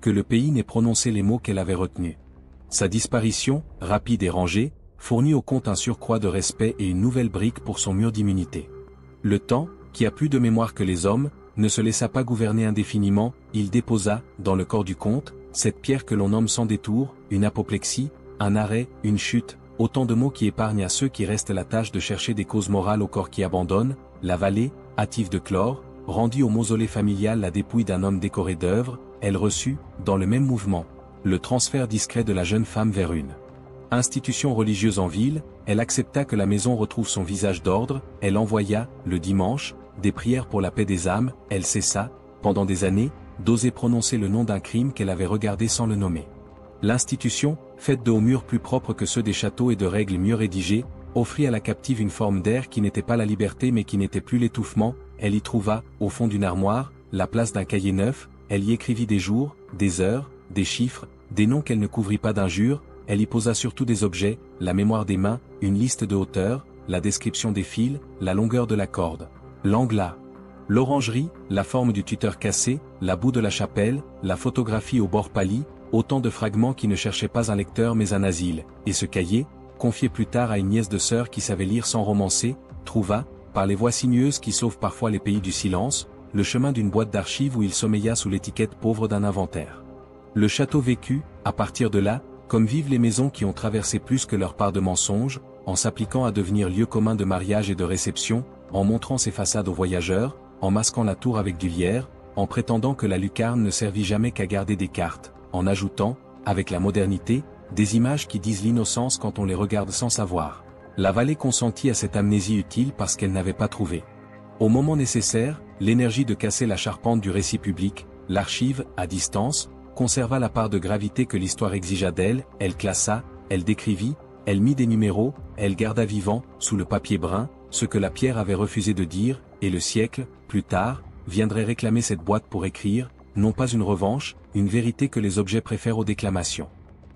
que le pays n'ait prononcé les mots qu'elle avait retenus. Sa disparition, rapide et rangée, fournit au comte un surcroît de respect et une nouvelle brique pour son mur d'immunité. Le temps, qui a plus de mémoire que les hommes, ne se laissa pas gouverner indéfiniment, il déposa, dans le corps du comte, cette pierre que l'on nomme sans détour, une apoplexie, un arrêt, une chute, autant de mots qui épargnent à ceux qui restent la tâche de chercher des causes morales au corps qui abandonne, la vallée, hâtive de chlore, rendit au mausolée familial la dépouille d'un homme décoré d'œuvres, elle reçut, dans le même mouvement, le transfert discret de la jeune femme vers une institution religieuse en ville, elle accepta que la maison retrouve son visage d'ordre, elle envoya, le dimanche, des prières pour la paix des âmes, elle cessa, pendant des années, d'oser prononcer le nom d'un crime qu'elle avait regardé sans le nommer. L'institution, faite de hauts murs plus propres que ceux des châteaux et de règles mieux rédigées, offrit à la captive une forme d'air qui n'était pas la liberté mais qui n'était plus l'étouffement, elle y trouva, au fond d'une armoire, la place d'un cahier neuf, elle y écrivit des jours, des heures, des chiffres, des noms qu'elle ne couvrit pas d'injures, elle y posa surtout des objets, la mémoire des mains, une liste de hauteur, la description des fils, la longueur de la corde, l'angle, l'orangerie, la forme du tuteur cassé, la boue de la chapelle, la photographie au bord pâli, autant de fragments qui ne cherchaient pas un lecteur mais un asile, et ce cahier, confié plus tard à une nièce de sœur qui savait lire sans romancer, trouva, par les voies sinueuses qui sauvent parfois les pays du silence, le chemin d'une boîte d'archives où il sommeilla sous l'étiquette pauvre d'un inventaire. Le château vécut, à partir de là, comme vivent les maisons qui ont traversé plus que leur part de mensonges, en s'appliquant à devenir lieu commun de mariage et de réception, en montrant ses façades aux voyageurs, en masquant la tour avec du lierre, en prétendant que la lucarne ne servit jamais qu'à garder des cartes, en ajoutant, avec la modernité, des images qui disent l'innocence quand on les regarde sans savoir. La vallée consentit à cette amnésie utile parce qu'elle n'avait pas trouvé, au moment nécessaire, l'énergie de casser la charpente du récit public, l'archive, à distance, conserva la part de gravité que l'histoire exigea d'elle, elle classa, elle décrivit, elle mit des numéros, elle garda vivant, sous le papier brun, ce que la pierre avait refusé de dire, et le siècle, plus tard, viendrait réclamer cette boîte pour écrire, non pas une revanche, une vérité que les objets préfèrent aux déclamations.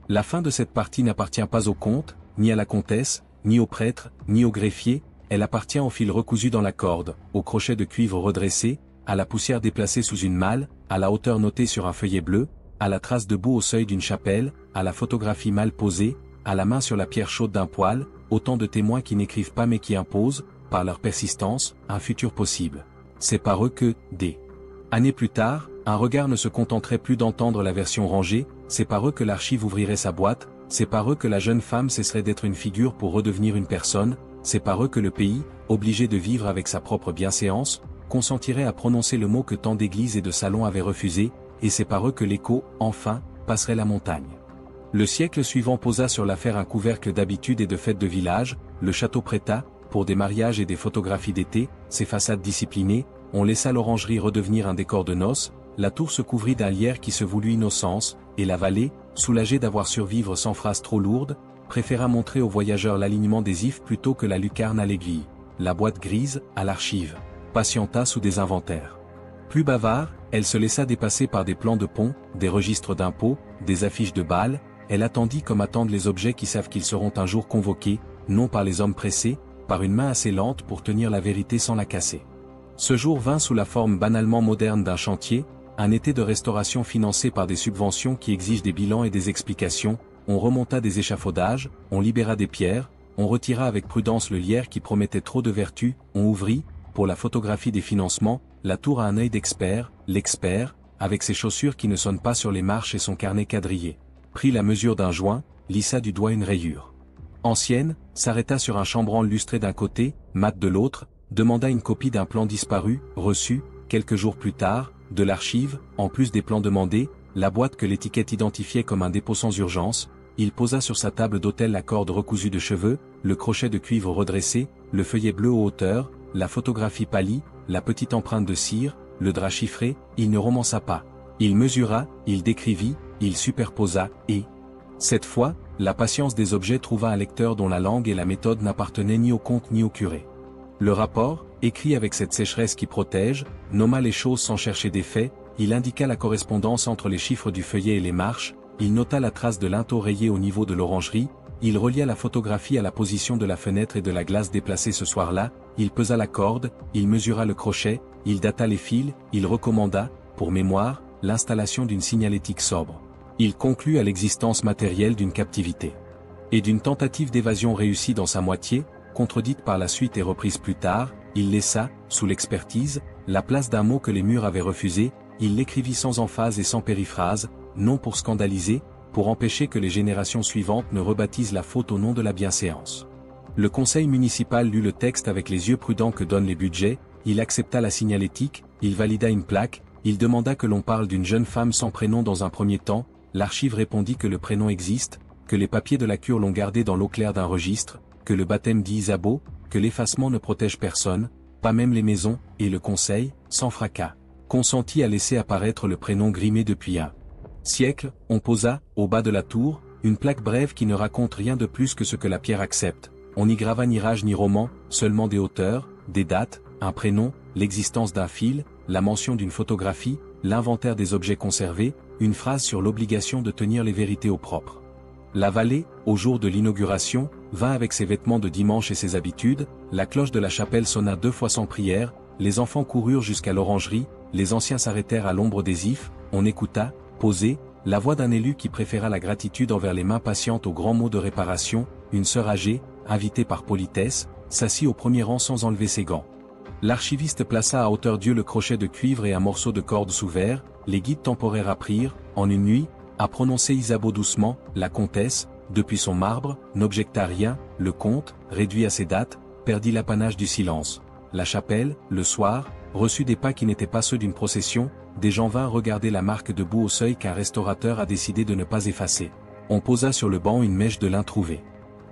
La fin de cette partie n'appartient pas au comte, ni à la comtesse, ni au prêtre, ni au greffier, elle appartient au fil recousu dans la corde, au crochet de cuivre redressé, à la poussière déplacée sous une malle, à la hauteur notée sur un feuillet bleu, à la trace de boue au seuil d'une chapelle, à la photographie mal posée, à la main sur la pierre chaude d'un poêle, autant de témoins qui n'écrivent pas mais qui imposent, par leur persistance, un futur possible. C'est par eux que, des années plus tard, un regard ne se contenterait plus d'entendre la version rangée, c'est par eux que l'archive ouvrirait sa boîte, c'est par eux que la jeune femme cesserait d'être une figure pour redevenir une personne, c'est par eux que le pays, obligé de vivre avec sa propre bienséance, consentirait à prononcer le mot que tant d'églises et de salons avaient refusé, et c'est par eux que l'écho, enfin, passerait la montagne. Le siècle suivant posa sur l'affaire un couvercle d'habitude et de fêtes de village, le château prêta, pour des mariages et des photographies d'été, ses façades disciplinées, on laissa l'orangerie redevenir un décor de noces, la tour se couvrit d'un lierre qui se voulut innocence, et la vallée, soulagée d'avoir survivre sans phrases trop lourdes, préféra montrer aux voyageurs l'alignement des ifs plutôt que la lucarne à l'aiguille, la boîte grise, à l'archive, patienta sous des inventaires. Plus bavard, elle se laissa dépasser par des plans de pont, des registres d'impôts, des affiches de bal, elle attendit comme attendent les objets qui savent qu'ils seront un jour convoqués, non par les hommes pressés, par une main assez lente pour tenir la vérité sans la casser. Ce jour vint sous la forme banalement moderne d'un chantier, un été de restauration financé par des subventions qui exigent des bilans et des explications, on remonta des échafaudages, on libéra des pierres, on retira avec prudence le lierre qui promettait trop de vertu, on ouvrit, pour la photographie des financements, la tour à un œil d'expert, l'expert, avec ses chaussures qui ne sonnent pas sur les marches et son carnet quadrillé, prit la mesure d'un joint, lissa du doigt une rayure ancienne, s'arrêta sur un chambranle lustré d'un côté, mat de l'autre, demanda une copie d'un plan disparu, reçu, quelques jours plus tard, de l'archive, en plus des plans demandés, la boîte que l'étiquette identifiait comme un dépôt sans urgence, il posa sur sa table d'hôtel la corde recousue de cheveux, le crochet de cuivre redressé, le feuillet bleu aux hauteurs, la photographie pâlie, la petite empreinte de cire, le drap chiffré, il ne romança pas. Il mesura, il décrivit, il superposa, et Cette fois, la patience des objets trouva un lecteur dont la langue et la méthode n'appartenaient ni au comte ni au curé. Le rapport, écrit avec cette sécheresse qui protège, nomma les choses sans chercher d'effet, il indiqua la correspondance entre les chiffres du feuillet et les marches, il nota la trace de linteau rayé au niveau de l'orangerie, il relia la photographie à la position de la fenêtre et de la glace déplacée ce soir-là, il pesa la corde, il mesura le crochet, il data les fils, il recommanda, pour mémoire, l'installation d'une signalétique sobre. Il conclut à l'existence matérielle d'une captivité. Et d'une tentative d'évasion réussie dans sa moitié, contredite par la suite et reprise plus tard, il laissa, sous l'expertise, la place d'un mot que les murs avaient refusé, il l'écrivit sans emphase et sans périphrase, non pour scandaliser, pour empêcher que les générations suivantes ne rebaptisent la faute au nom de la bienséance. Le conseil municipal lut le texte avec les yeux prudents que donnent les budgets, il accepta la signalétique, il valida une plaque, il demanda que l'on parle d'une jeune femme sans prénom dans un premier temps, l'archive répondit que le prénom existe, que les papiers de la cure l'ont gardé dans l'eau claire d'un registre, que le baptême dit Isabeau, que l'effacement ne protège personne, pas même les maisons, et le conseil, sans fracas, consentit à laisser apparaître le prénom grimé depuis un siècle. On posa, au bas de la tour, une plaque brève qui ne raconte rien de plus que ce que la pierre accepte. On n'y grava ni rage ni roman, seulement des hauteurs, des dates, un prénom, l'existence d'un fil, la mention d'une photographie, l'inventaire des objets conservés, une phrase sur l'obligation de tenir les vérités au propre. La vallée, au jour de l'inauguration, vint avec ses vêtements de dimanche et ses habitudes, la cloche de la chapelle sonna 2 fois sans prière, les enfants coururent jusqu'à l'orangerie, les anciens s'arrêtèrent à l'ombre des ifs, on écouta, posé, la voix d'un élu qui préféra la gratitude envers les mains patientes aux grands mots de réparation, une sœur âgée, invitée par politesse, s'assit au premier rang sans enlever ses gants. L'archiviste plaça à hauteur d'yeux le crochet de cuivre et un morceau de corde sous verre, les guides temporaires apprirent, en une nuit, à prononcer Isabeau doucement, la comtesse, depuis son marbre, n'objecta rien, le comte, réduit à ses dates, perdit l'apanage du silence. La chapelle, le soir, reçut des pas qui n'étaient pas ceux d'une procession, des gens vinrent regarder la marque de boue au seuil qu'un restaurateur a décidé de ne pas effacer. On posa sur le banc une mèche de lin trouvée.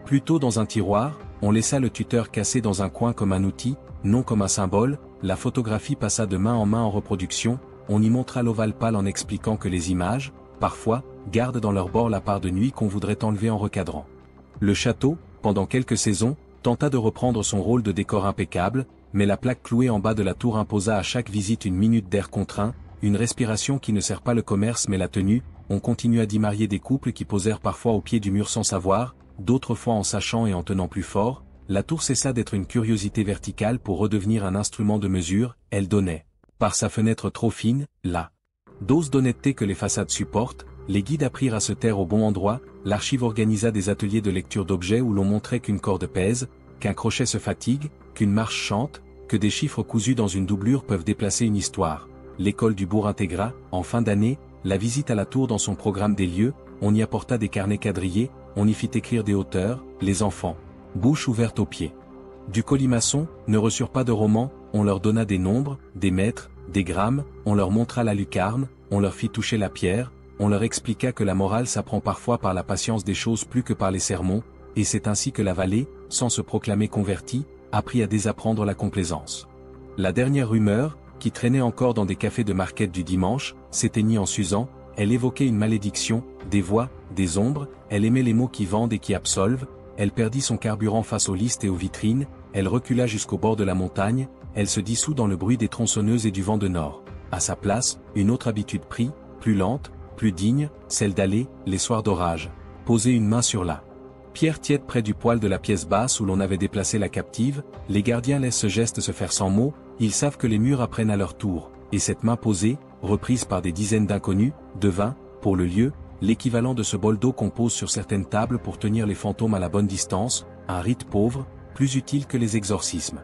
Plutôt dans un tiroir, on laissa le tuteur cassé dans un coin comme un outil, non comme un symbole, la photographie passa de main en reproduction, on y montra l'ovale pâle en expliquant que les images, parfois, gardent dans leur bord la part de nuit qu'on voudrait enlever en recadrant. Le château, pendant quelques saisons, tenta de reprendre son rôle de décor impeccable, mais la plaque clouée en bas de la tour imposa à chaque visite une minute d'air contraint, une respiration qui ne sert pas le commerce mais la tenue, on continua d'y marier des couples qui posèrent parfois au pied du mur sans savoir, d'autres fois en sachant et en tenant plus fort, la tour cessa d'être une curiosité verticale pour redevenir un instrument de mesure, elle donnait, par sa fenêtre trop fine, la dose d'honnêteté que les façades supportent, les guides apprirent à se taire au bon endroit, l'archive organisa des ateliers de lecture d'objets où l'on montrait qu'une corde pèse, qu'un crochet se fatigue, qu'une marche chante, que des chiffres cousus dans une doublure peuvent déplacer une histoire. L'école du bourg intégra, en fin d'année, la visite à la tour dans son programme des lieux, on y apporta des carnets quadrillés, on y fit écrire des auteurs, les enfants, bouche ouverte aux pieds. Du colimaçon, ne reçurent pas de romans, on leur donna des nombres, des mètres, des grammes, on leur montra la lucarne, on leur fit toucher la pierre, on leur expliqua que la morale s'apprend parfois par la patience des choses plus que par les sermons, et c'est ainsi que la vallée, sans se proclamer convertie, apprit à désapprendre la complaisance. La dernière rumeur, qui traînait encore dans des cafés de market du dimanche, s'éteignit en s'usant, elle évoquait une malédiction, des voix, des ombres, elle aimait les mots qui vendent et qui absolvent, elle perdit son carburant face aux listes et aux vitrines, elle recula jusqu'au bord de la montagne, elle se dissout dans le bruit des tronçonneuses et du vent de nord. À sa place, une autre habitude prit, plus lente, plus digne, celle d'aller, les soirs d'orage, poser une main sur la pierre tiède près du poêle de la pièce basse où l'on avait déplacé la captive, les gardiens laissent ce geste se faire sans mots, ils savent que les murs apprennent à leur tour, et cette main posée, reprise par des dizaines d'inconnus, devint, pour le lieu, l'équivalent de ce bol d'eau qu'on pose sur certaines tables pour tenir les fantômes à la bonne distance, un rite pauvre, plus utile que les exorcismes.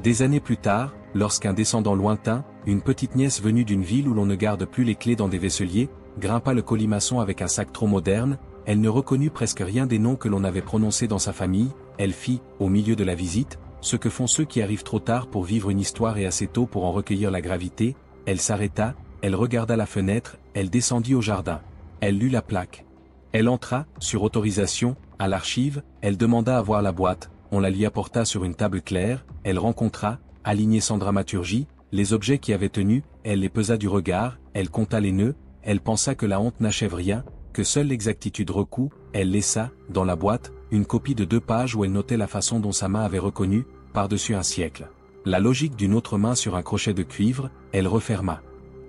Des années plus tard, lorsqu'un descendant lointain, une petite nièce venue d'une ville où l'on ne garde plus les clés dans des vaisseliers, grimpa le colimaçon avec un sac trop moderne, elle ne reconnut presque rien des noms que l'on avait prononcés dans sa famille, elle fit, au milieu de la visite, ce que font ceux qui arrivent trop tard pour vivre une histoire et assez tôt pour en recueillir la gravité, elle s'arrêta, elle regarda la fenêtre, elle descendit au jardin. Elle lut la plaque. Elle entra, sur autorisation, à l'archive, elle demanda à voir la boîte, on la lui apporta sur une table claire, elle rencontra, alignée sans dramaturgie, les objets qui avaient tenu, elle les pesa du regard, elle compta les nœuds, elle pensa que la honte n'achève rien, que seule l'exactitude recoue, elle laissa, dans la boîte, une copie de 2 pages où elle notait la façon dont sa main avait reconnu, par-dessus un siècle, la logique d'une autre main sur un crochet de cuivre. Elle referma.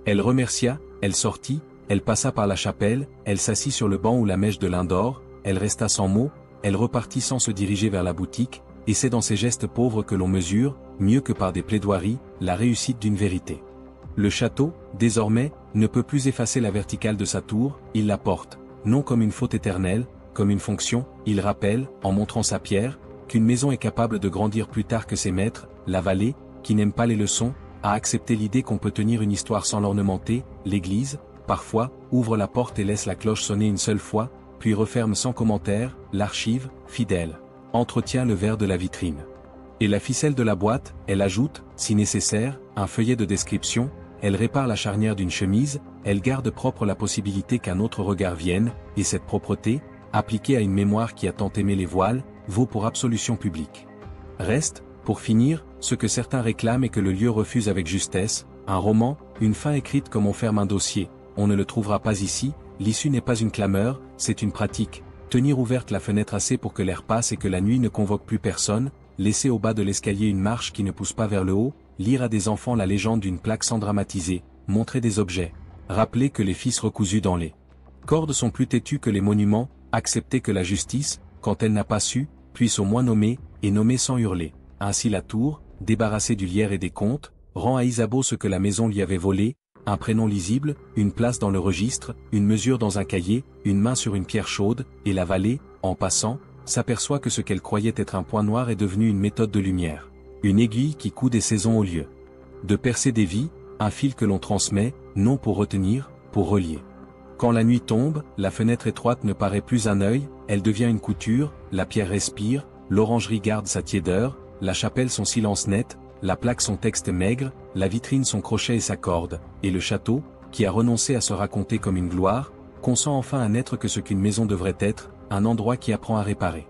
Elle remercia, elle sortit, elle passa par la chapelle, elle s'assit sur le banc où la mèche de lin d'or, elle resta sans mots, elle repartit sans se diriger vers la boutique, et c'est dans ces gestes pauvres que l'on mesure, mieux que par des plaidoiries, la réussite d'une vérité. Le château, désormais, ne peut plus effacer la verticale de sa tour, il la porte, non comme une faute éternelle, comme une fonction. Il rappelle, en montrant sa pierre, qu'une maison est capable de grandir plus tard que ses maîtres. La vallée, qui n'aime pas les leçons, a accepté l'idée qu'on peut tenir une histoire sans l'ornementer. L'église, parfois, ouvre la porte et laisse la cloche sonner une seule fois, puis referme sans commentaire. L'archive, fidèle, entretient le verre de la vitrine. Et la ficelle de la boîte, elle ajoute, si nécessaire, un feuillet de description. Elle répare la charnière d'une chemise, elle garde propre la possibilité qu'un autre regard vienne, et cette propreté, appliquée à une mémoire qui a tant aimé les voiles, vaut pour absolution publique. Reste, pour finir, ce que certains réclament et que le lieu refuse avec justesse, un roman, une fin écrite comme on ferme un dossier. On ne le trouvera pas ici. L'issue n'est pas une clameur, c'est une pratique. Tenir ouverte la fenêtre assez pour que l'air passe et que la nuit ne convoque plus personne, laisser au bas de l'escalier une marche qui ne pousse pas vers le haut, lire à des enfants la légende d'une plaque sans dramatiser, montrer des objets, rappeler que les fils recousus dans les cordes sont plus têtus que les monuments, accepter que la justice, quand elle n'a pas su, puisse au moins nommer, et nommer sans hurler. Ainsi la tour, débarrassée du lierre et des comptes, rend à Isabeau ce que la maison lui avait volé, un prénom lisible, une place dans le registre, une mesure dans un cahier, une main sur une pierre chaude, et la vallée, en passant, s'aperçoit que ce qu'elle croyait être un point noir est devenu une méthode de lumière. Une aiguille qui coud des saisons au lieu de percer des vies, un fil que l'on transmet, non pour retenir, pour relier. Quand la nuit tombe, la fenêtre étroite ne paraît plus un œil, elle devient une couture, la pierre respire, l'orangerie garde sa tiédeur, la chapelle son silence net, la plaque son texte maigre, la vitrine son crochet et sa corde, et le château, qui a renoncé à se raconter comme une gloire, consent enfin à n'être que ce qu'une maison devrait être, un endroit qui apprend à réparer.